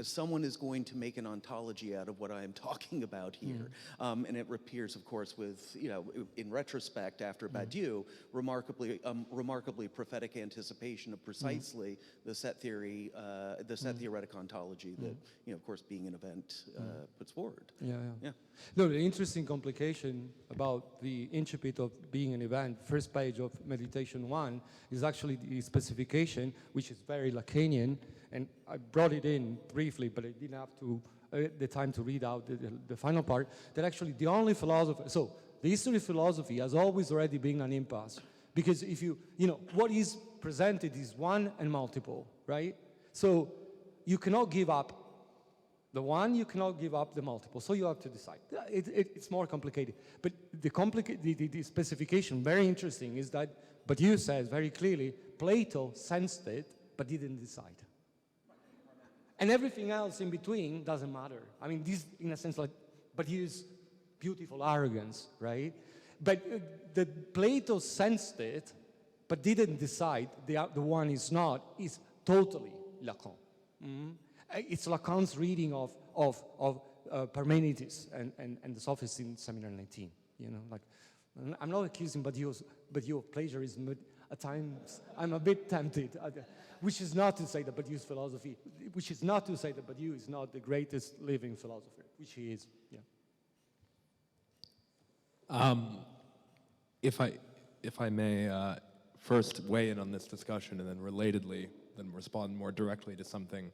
someone is going to make an ontology out of what I am talking about here. And it appears, of course, with, in retrospect, after Badiou, remarkably prophetic anticipation of precisely the set theory, the set theoretic ontology that, of course, being an event puts forward. Yeah. No, the interesting complication about the incipit of being an event, first page of Meditation 1, is actually the specification, which is very Lacanian, and I brought it in briefly, but I didn't have the time to read out the final part, that actually the only philosopher, so the history of philosophy has always already been an impasse, because if what is presented is one and multiple, right? So you cannot give up the one, you cannot give up the multiple, so you have to decide. It's more complicated. But the specification, very interesting, is that Badiou says very clearly, Plato sensed it, but didn't decide. And everything else in between doesn't matter. I mean, this, in a sense, like Badiou's beautiful arrogance, right? But the Plato sensed it, but didn't decide the one is not, is totally Lacan. It's Lacan's reading of Parmenides and the Sophists in Seminar 19. I'm not accusing Badiou of plagiarism, but at times I'm a bit tempted. Which is not to say that Badiou's philosophy, which is not to say that Badiou is not the greatest living philosopher, which he is. If I may first weigh in on this discussion, and then relatedly, then respond more directly to something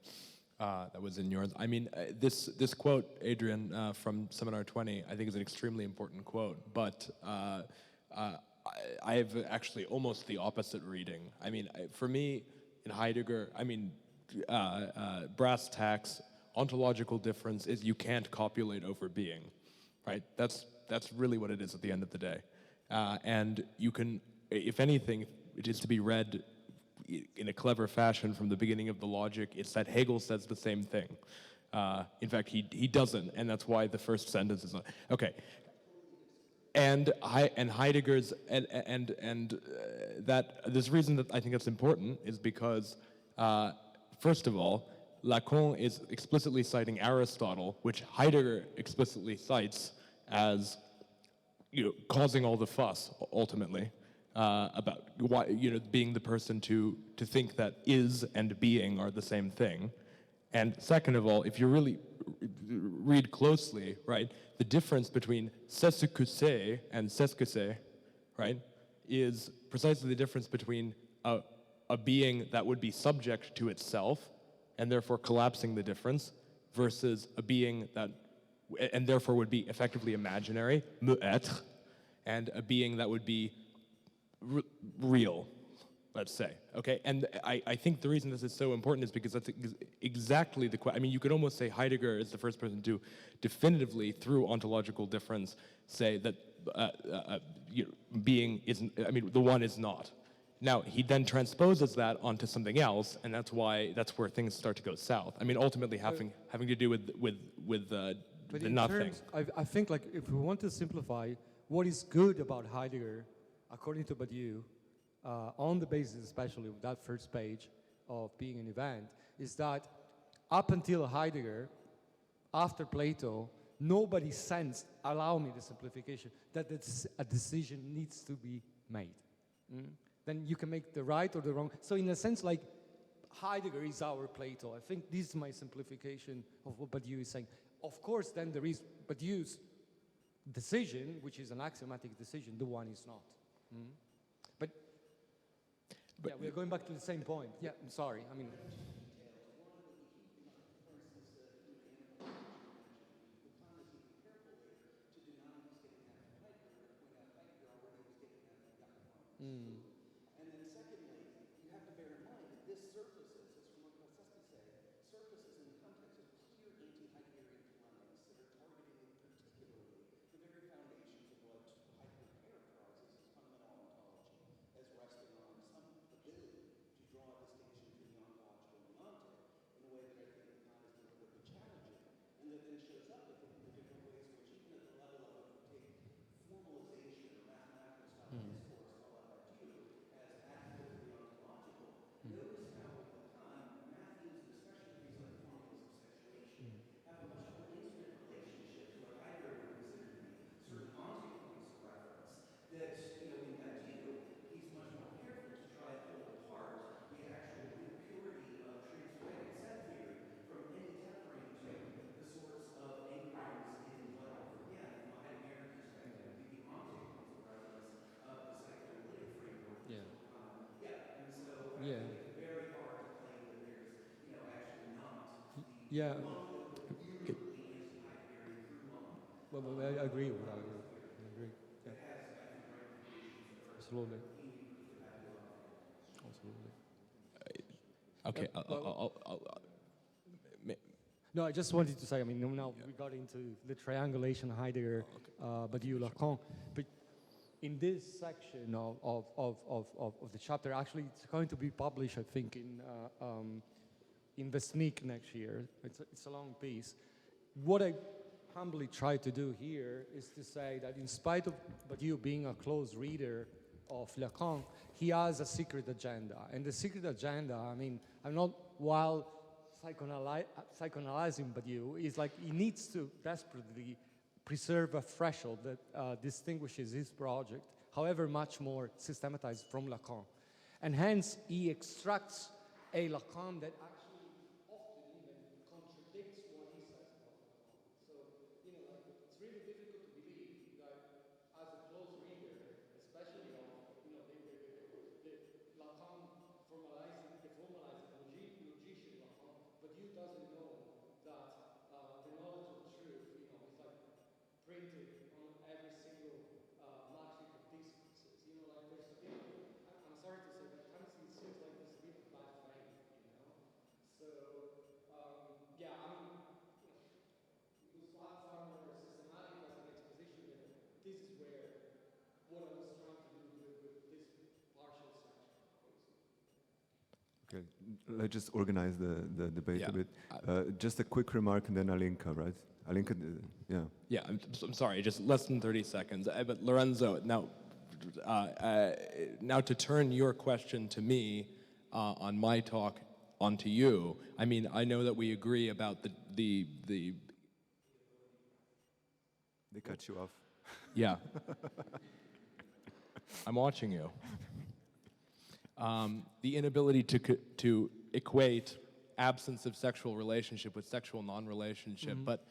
that was in yours. I mean, this quote, Adrian, from Seminar 20, I think is an extremely important quote, but I have actually almost the opposite reading. I mean, for me, in Heidegger, I mean, brass tacks, ontological difference is you can't copulate over being, right? That's really what it is at the end of the day. And you can, if anything, it is to be read in a clever fashion from the beginning of the logic. It's that Hegel says the same thing. In fact, he doesn't, and that's why the first sentence is okay. And Heidegger's that this reason that I think that's important is because first of all, Lacan is explicitly citing Aristotle, which Heidegger explicitly cites as causing all the fuss ultimately about why being the person to think that is and being are the same thing. And second of all, if you really read closely, right, the difference between c'est ce que c'est and c'est ce que c'est, right, is precisely the difference between a being that would be subject to itself and therefore collapsing the difference versus a being that, and therefore would be effectively imaginary, me être, and a being that would be real, let's say, okay? And I think the reason this is so important is because that's exactly the question. I mean, you could almost say Heidegger is the first person to definitively, through ontological difference, say that being isn't, I mean, the one is not. Now, he then transposes that onto something else, and that's where things start to go south. I mean, ultimately having to do with the nothing. I think, like, if we want to simplify, what is good about Heidegger, according to Badiou, on the basis especially of that first page of being an event, is that up until Heidegger, after Plato, nobody sensed, allow me the simplification, that a decision needs to be made. Then you can make the right or the wrong. So in a sense, like, Heidegger is our Plato. I think this is my simplification of what Badiou is saying. Of course, then there is Badiou's decision, which is an axiomatic decision, the one is not. But yeah, we're going back to the same point. Yeah, I'm sorry. I mean, Yeah. Well, I agree with that. I agree. Yeah. Absolutely. Absolutely. Okay, No, I just wanted to say, I mean, now we got into the triangulation Heidegger, Badiou, Lacan, but in this section of the chapter, actually, it's going to be published, I think, in the Sneak next year. It's a long piece. What I humbly try to do here is to say that in spite of Badiou being a close reader of Lacan, he has a secret agenda. And the secret agenda, I mean, I'm not, while psychoanalyzing Badiou, is like he needs to desperately preserve a threshold that distinguishes his project, however much more systematized, from Lacan. And hence, he extracts a Lacan that actually often even contradicts what he says about Lacan. So, you know, like, it's really difficult to believe that as a close reader, especially of, you know, the Lacan formalizing logician Lacan, but you doesn't know that the knowledge of truth, you know, is like printed on every single matrix of discourses. You know, like there's a bit of, I'm sorry to say, but sometimes it seems like there's a bit of bad faith, you know? So, yeah, I mean, it was far more systematic as an exposition, but this is where what I was trying to do with this partial section. Okay, let's just organize the debate Yeah. a bit. Just a quick remark and then Alinka, right? Alinka, yeah. Yeah, I'm sorry, just less than 30 seconds. But Lorenzo, now to turn your question to me on my talk onto you, I mean, I know that we agree about the They cut you off. yeah. I'm watching you. The inability to equate absence of sexual relationship with sexual non-relationship, but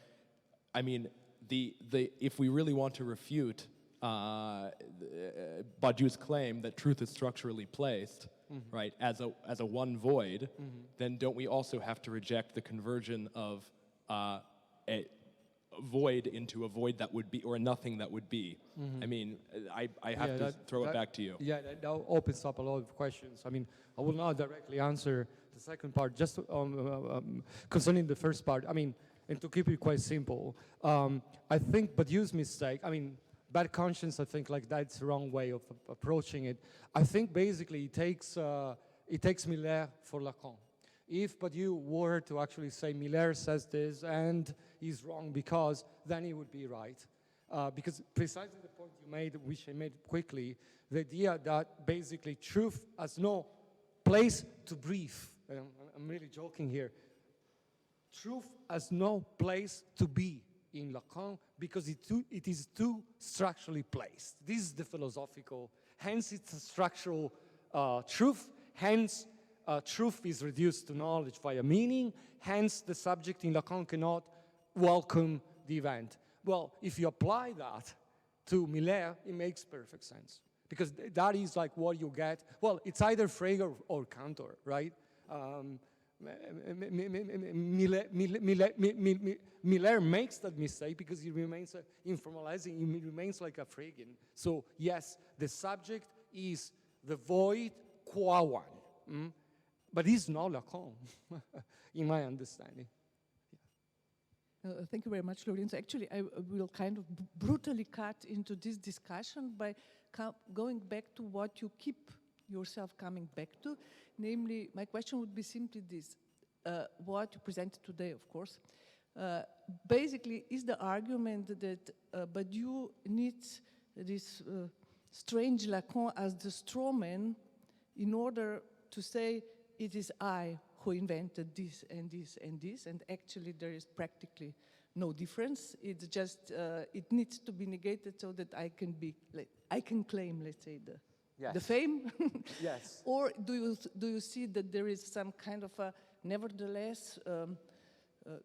I mean, if we really want to refute Badiou's claim that truth is structurally placed, right, as a one void, then don't we also have to reject the conversion of a void into a void that would be, or a nothing that would be? I mean, I have to throw it back to you. Yeah, that opens up a lot of questions. I mean, I will not directly answer the second part, just concerning the first part. I mean, and to keep it quite simple, I think Badiou's mistake, I mean, bad conscience, I think like that's the wrong way of approaching it. I think basically it takes Miller for Lacan. If Badiou were to actually say Miller says this and he's wrong because, then he would be right. Because precisely the point you made, which I made quickly, the idea that basically truth has no place to breathe. I'm really joking here. Truth has no place to be in Lacan because it is too structurally placed. This is the philosophical, hence it's a structural truth, hence truth is reduced to knowledge via meaning, hence the subject in Lacan cannot welcome the event. Well, if you apply that to Miller, it makes perfect sense. Because that is like what you get. Well, it's either Frege or Cantor, right? Miller makes that mistake because he remains informalizing, he remains like a Fregean. So yes, the subject is the void qua one, but he's not Lacan, in my understanding. Thank you very much, Lorenzo. Actually, I will kind of brutally cut into this discussion by going back to what you keep yourself coming back to. Namely, my question would be simply this. What you presented today, of course, basically is the argument that Badiou needs this strange Lacan as the straw man in order to say it is I who invented this and this and this, and actually there is practically no difference. It's just, it needs to be negated so that I can claim, let's say, the fame. Yes. Or do you see that there is some kind of a, nevertheless,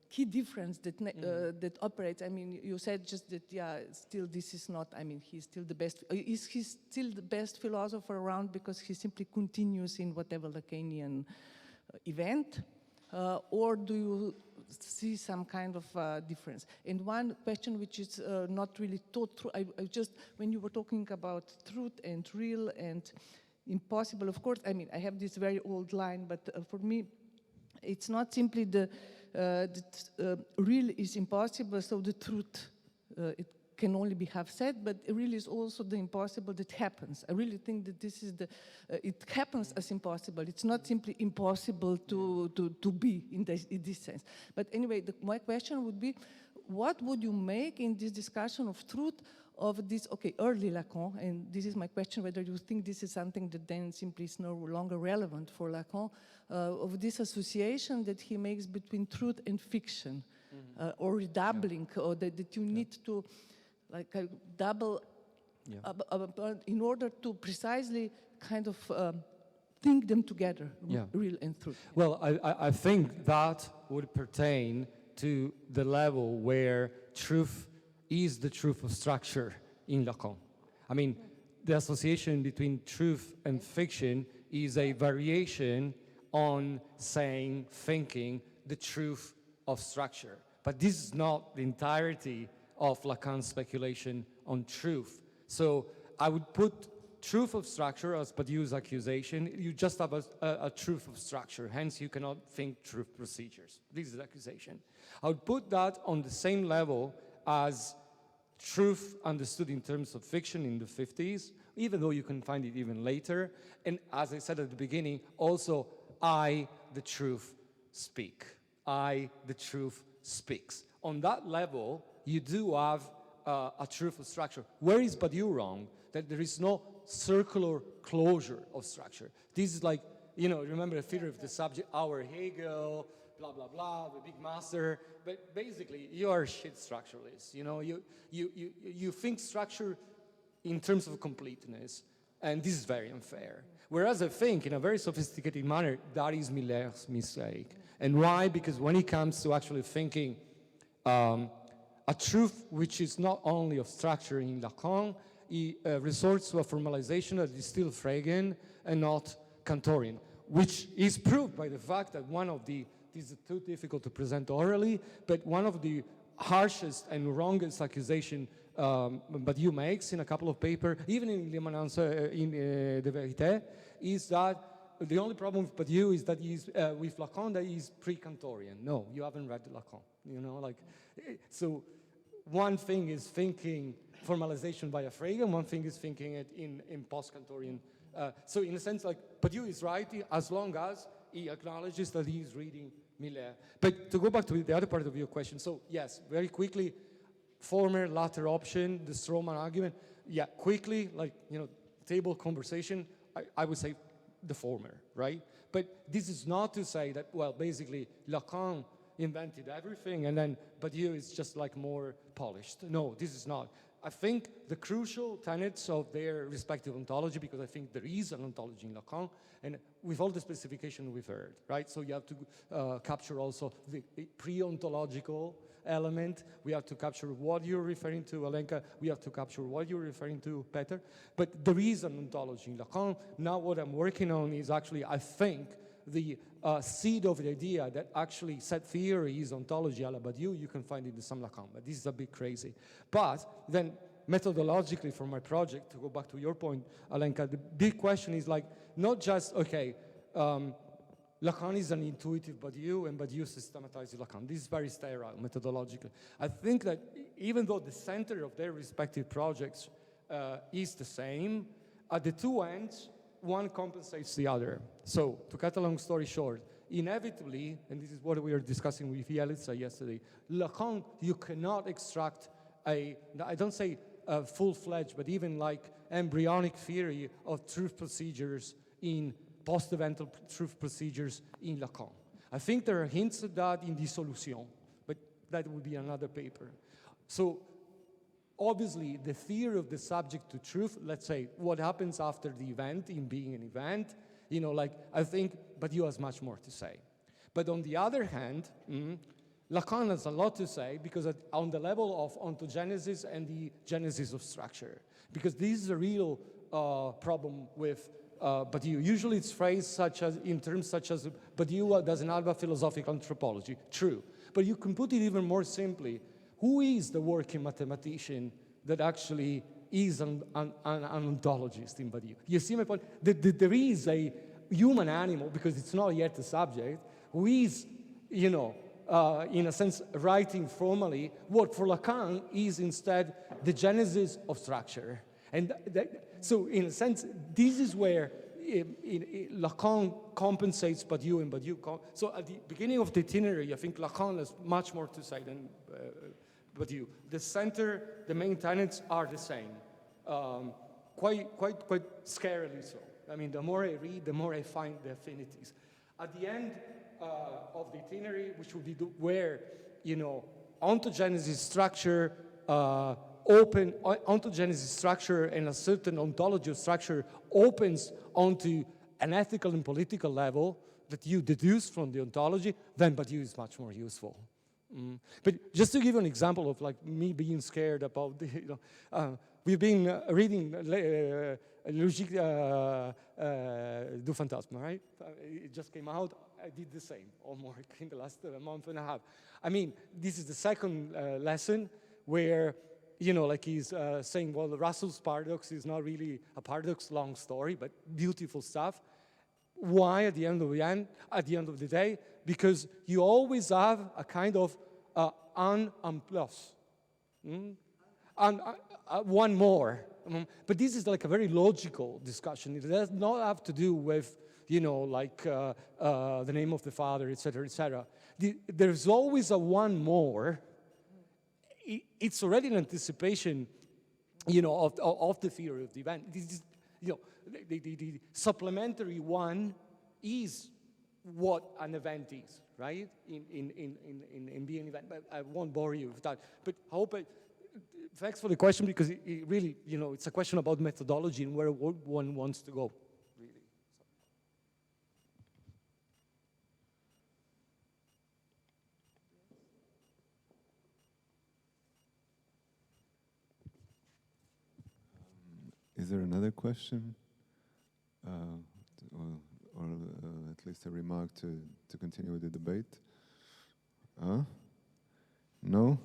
key difference that that operates? I mean, you said just that, yeah, still this is not, I mean, he's still the best, is he still the best philosopher around because he simply continues in whatever Lacanian event? or do you see some kind of difference? And one question which is not really thought through, I just, when you were talking about truth and real and impossible, of course, I mean, I have this very old line, but for me, it's not simply the real is impossible, so the truth, it can only be half said, but it really is also the impossible that happens. I really think that this is it happens as impossible. It's not simply impossible to be in this sense. But anyway, my question would be, what would you make in this discussion of truth of this, okay, early Lacan, and this is my question, whether you think this is something that then simply is no longer relevant for Lacan, of this association that he makes between truth and fiction, or redoubling, or that you need to, like a double, in order to precisely kind of think them together, real and truth. Well, I think that would pertain to the level where truth is the truth of structure in Lacan. I mean, the association between truth and fiction is a variation on saying, thinking, the truth of structure. But this is not the entirety of Lacan's speculation on truth. So I would put truth of structure as Badiou's accusation. You just have a truth of structure, hence you cannot think truth procedures. This is the accusation. I would put that on the same level as truth understood in terms of fiction in the 50s, even though you can find it even later. And as I said at the beginning, also, I, the truth, speak. I, the truth, speaks. On that level, you do have a truth of structure. Where is Badiou wrong? That there is no circular closure of structure. This is like, you know, remember the theory of the subject, our Hegel, blah, blah, blah, the big master. But basically, you are a shit structuralist. You know, you think structure in terms of completeness, and this is very unfair. Whereas I think, in a very sophisticated manner, that is Miller's mistake. And why? Because when it comes to actually thinking a truth which is not only of structure in Lacan, he resorts to a formalization that is still Fregean and not Kantorian, which is proved by the fact that one of the, this is too difficult to present orally, but one of the harshest and wrongest accusation Badiou makes in a couple of papers, even in L'Immanence in De Vérité, is that the only problem with Badiou is that he's, with Lacan, that he's pre-Kantorian. No, you haven't read Lacan, you know, like, so one thing is thinking formalization via Frege, and one thing is thinking it in post-Kantorian. So in a sense, like, Badiou is right as long as he acknowledges that he is reading Miller. But to go back to the other part of your question, so yes, very quickly, former, latter option, the Stroman argument, yeah, quickly, like, you know, table conversation, I would say the former, right? But this is not to say that, well, basically, Lacan invented everything and then Badiou is just like more polished. No, this is not. I think the crucial tenets of their respective ontology, because I think there is an ontology in Lacan, and with all the specification we've heard, right? So you have to capture also the pre-ontological element. We have to capture what you're referring to, Alenka. We have to capture what you're referring to, Peter. But there is an ontology in Lacan. Now what I'm working on is actually, I think, the seed of the idea that actually set theory is ontology a la Badiou, you can find it in some Lacan, but this is a bit crazy. But then methodologically for my project, to go back to your point, Alenka, the big question is like, not just, okay, Lacan is an intuitive Badiou and Badiou systematizes Lacan. This is very sterile methodologically. I think that even though the center of their respective projects is the same, at the two ends, one compensates the other. So, to cut a long story short, inevitably, and this is what we were discussing with Yelitsa yesterday, Lacan, you cannot extract I don't say a full-fledged, but even like embryonic theory of truth procedures in post-evental truth procedures in Lacan. I think there are hints of that in Dissolution, but that would be another paper. So, obviously, the theory of the subject to truth, let's say, what happens after the event in being an event, you know, like, I think Badiou has much more to say. But on the other hand, Lacan has a lot to say because on the level of ontogenesis and the genesis of structure, because this is a real problem with Badiou. Usually it's phrased such as, in terms such as, Badiou doesn't have a philosophical anthropology. True. But you can put it even more simply. Who is the working mathematician that actually is an ontologist in Badiou? You see my point? There is a human animal, because it's not yet a subject, who is, you know, in a sense, writing formally what for Lacan is instead the genesis of structure. And so in a sense, this is where Lacan compensates Badiou and Badiou. So at the beginning of the itinerary, I think Lacan has much more to say than Badiou. The center, the main tenets are the same, quite scarily so. I mean, the more I read, the more I find the affinities. At the end of the itinerary, which will be where, you know, ontogenesis structure, ontogenesis structure and a certain ontology of structure opens onto an ethical and political level that you deduce from the ontology, then Badiou is much more useful. But just to give you an example of like me being scared about the, you know, we've been reading Logique du Fantasme, right? It just came out. I did the same homework in the last month and a half. I mean, this is the second lesson where, you know, like he's saying, well, Russell's paradox is not really a paradox, long story, but beautiful stuff. Why at the end of the day? Because you always have a kind of un and plus. And one more. But this is like a very logical discussion. It does not have to do with, you know, like the name of the father, etc., etc. There's always a one more. It's already an anticipation, you know, of the theory of the event. This is, you know, the supplementary one is what an event is, right? In being an event. But I won't bore you with that. But I hope thanks for the question, because it really, you know, it's a question about methodology and where one wants to go. Really. Is there another question? Or at least a remark to continue with the debate? No?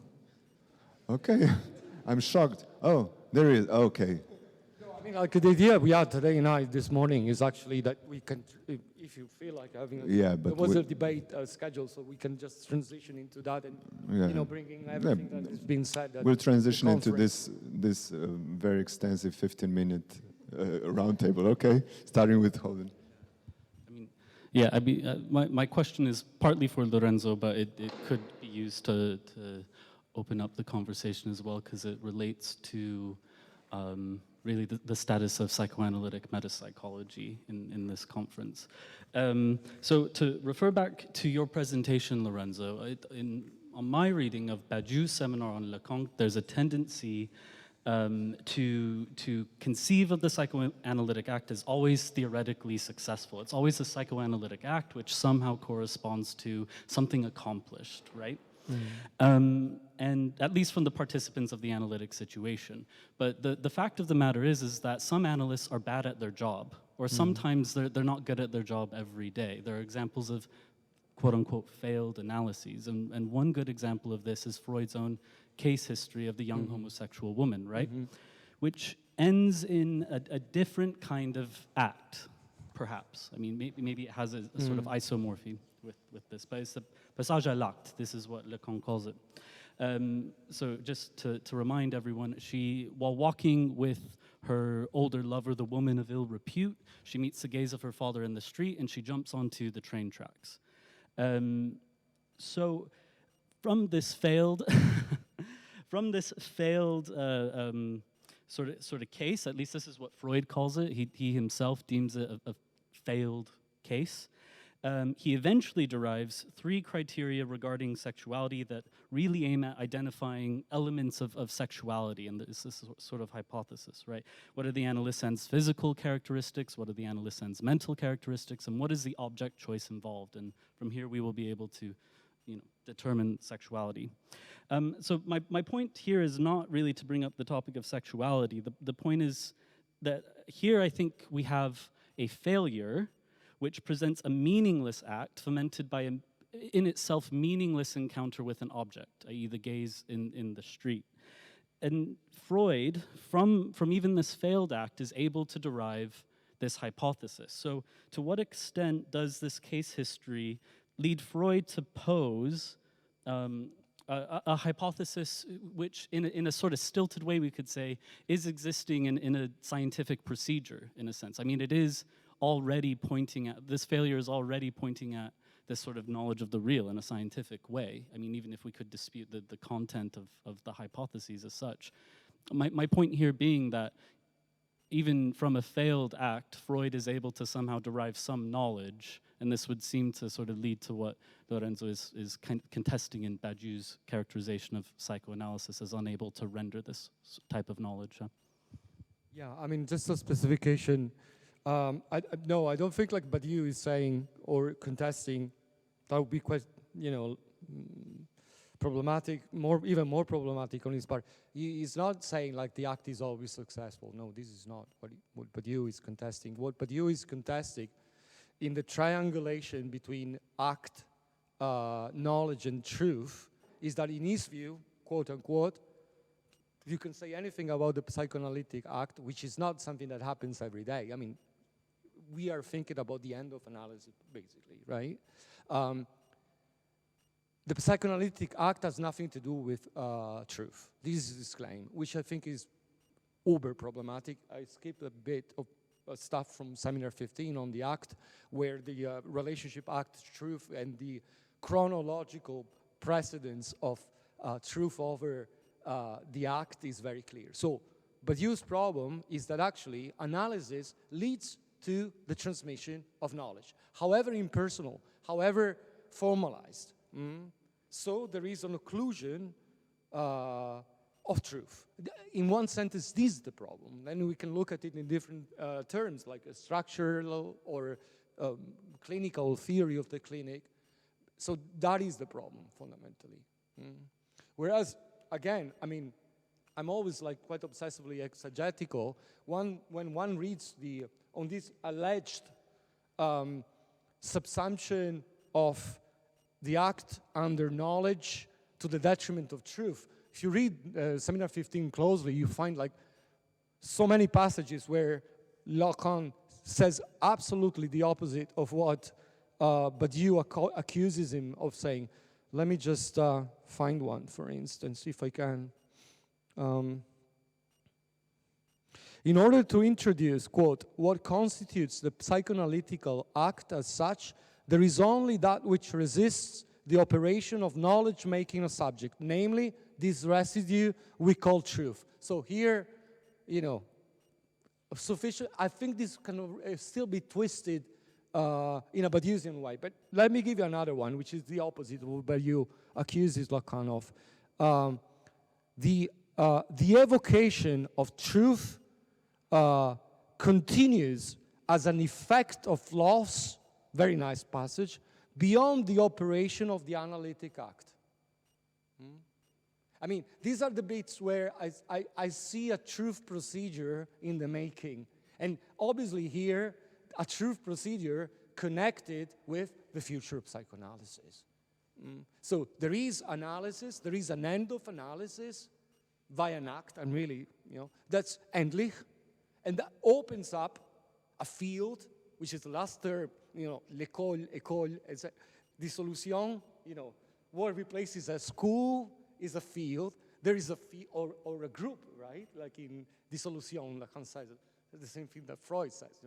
Okay. I'm shocked. Oh, there is. Okay. No, I mean, like the idea we had today night, this morning, is actually that we can, if you feel like having there was a debate scheduled, so we can just transition into that and, you know, bringing everything that has been said. We'll transition into this very extensive 15-minute roundtable, okay? Starting with Holden. Yeah, I mean, my question is partly for Lorenzo, but it could be used to open up the conversation as well, because it relates to really the status of psychoanalytic metapsychology in this conference. So to refer back to your presentation, Lorenzo, on my reading of Badiou's seminar on Lacan, there's a tendency to conceive of the psychoanalytic act as always theoretically successful. It's always a psychoanalytic act which somehow corresponds to something accomplished, right? And at least from the participants of the analytic situation. But the fact of the matter is that some analysts are bad at their job, or sometimes they're not good at their job every day. There are examples of quote-unquote failed analyses, and one good example of this is Freud's own case history of the young homosexual woman, right? Which ends in a different kind of act, perhaps. I mean, maybe it has a sort of isomorphy with this, but it's the passage à l'acte. This is what Lacan calls it. So just to remind everyone, while walking with her older lover, the woman of ill repute, she meets the gaze of her father in the street, and she jumps onto the train tracks. So from this failed sort of case, at least this is what Freud calls it. He himself deems it a failed case. He eventually derives 3 criteria regarding sexuality that really aim at identifying elements of sexuality, and this is sort of hypothesis, right? What are the analyst's physical characteristics? What are the analyst's mental characteristics? And what is the object choice involved? And from here, we will be able to, you know, determine sexuality. So my point here is not really to bring up the topic of sexuality. The point is that here I think we have a failure, which presents a meaningless act fomented by an in itself meaningless encounter with an object, i.e. the gaze in the street. And Freud, from even this failed act, is able to derive this hypothesis. So to what extent does this case history lead Freud to pose a hypothesis which, in a sort of stilted way, we could say, is existing in a scientific procedure, in a sense? I mean, it is already pointing at, this failure is already pointing at this sort of knowledge of the real in a scientific way. I mean, even if we could dispute the content of the hypotheses as such. My point here being that even from a failed act, Freud is able to somehow derive some knowledge, and this would seem to sort of lead to what Lorenzo is contesting in Badiou's characterization of psychoanalysis as unable to render this type of knowledge. Yeah, I mean, just a specification. No, I don't think like Badiou is saying or contesting. That would be quite, problematic, even more problematic on his part. He's not saying like the act is always successful. No, this is not what Badiou is contesting. What Badiou is contesting in the triangulation between act, knowledge, and truth is that in his view, quote unquote, you can say anything about the psychoanalytic act, which is not something that happens every day. I mean, we are thinking about the end of analysis, basically, right? The psychoanalytic act has nothing to do with truth. This is his claim, which I think is uber problematic. I skipped a bit of stuff from Seminar 15 on the act, where the relationship act, truth, and the chronological precedence of truth over the act is very clear. So Badiou's problem is that actually analysis leads to the transmission of knowledge, however impersonal, however formalized. So there is an occlusion of truth. In one sentence, this is the problem. Then we can look at it in different terms, like a structural or clinical theory of the clinic. So that is the problem, fundamentally. Whereas, again, I mean, I'm always like quite obsessively exegetical. When one reads on this alleged subsumption of the act under knowledge to the detriment of truth, if you read Seminar 15 closely, you find like so many passages where Lacan says absolutely the opposite of what Badiou accuses him of saying. Let me just find one, for instance, if I can. In order to introduce, quote, what constitutes the psychoanalytical act as such, there is only that which resists the operation of knowledge-making a subject, namely this residue we call truth. So here, sufficient. I think this can still be twisted in a Badiousian way. But let me give you another one, which is the opposite of what Badiou accuses Lacan of. The evocation of truth continues as an effect of loss, very nice passage, beyond the operation of the analytic act. I mean, these are the bits where I see a truth procedure in the making. And obviously here, a truth procedure connected with the future of psychoanalysis. So there is analysis, there is an end of analysis via an act, and really, that's endlich. And that opens up a field, which is the last term, l'école, dissolution, what replaces a school is a field. There is a field, or a group, right? Like in dissolution, Lacan says the same thing that Freud says.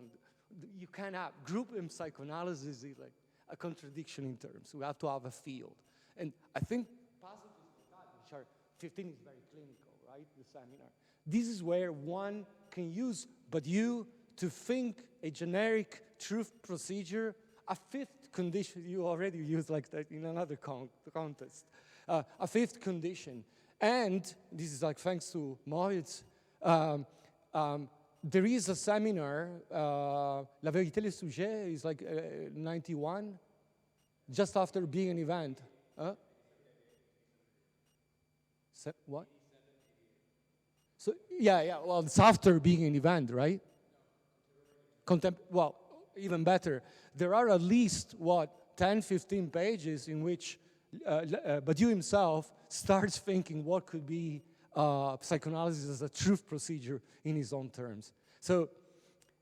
You can't have, group in psychoanalysis is like a contradiction in terms. We have to have a field. And I think passages like that, which are 15 is very clinical, right? The seminar. This is where one can use Badiou to think a generic truth procedure, a fifth condition. You already used like that in another contest. A fifth condition. And this is like thanks to Moritz, there is a seminar, La Vérité le Sujet is like 91, just after being an event. What? So, well, it's after being an event, right? Well, even better, there are at least, 10, 15 pages in which Badiou himself starts thinking what could be psychoanalysis as a truth procedure in his own terms. So,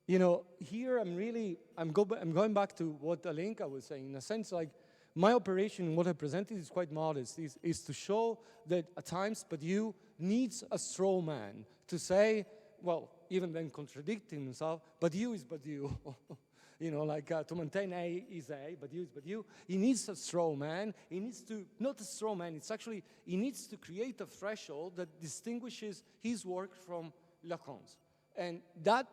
you know, here I'm going back to what Alenka was saying. In a sense, like, my operation, what I presented is quite modest, is to show that at times Badiou needs a straw man to say, well, even then contradicting himself, Badiou is Badiou. You know, like to maintain A is A, Badiou is Badiou. He needs a straw man. He needs to, not a straw man, it's actually, he needs to create a threshold that distinguishes his work from Lacan's. And that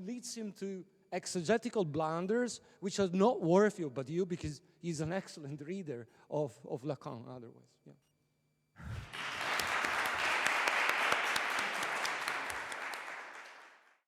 leads him to exegetical blunders, which are not worthy of Badiou because he's an excellent reader of Lacan otherwise. Yeah.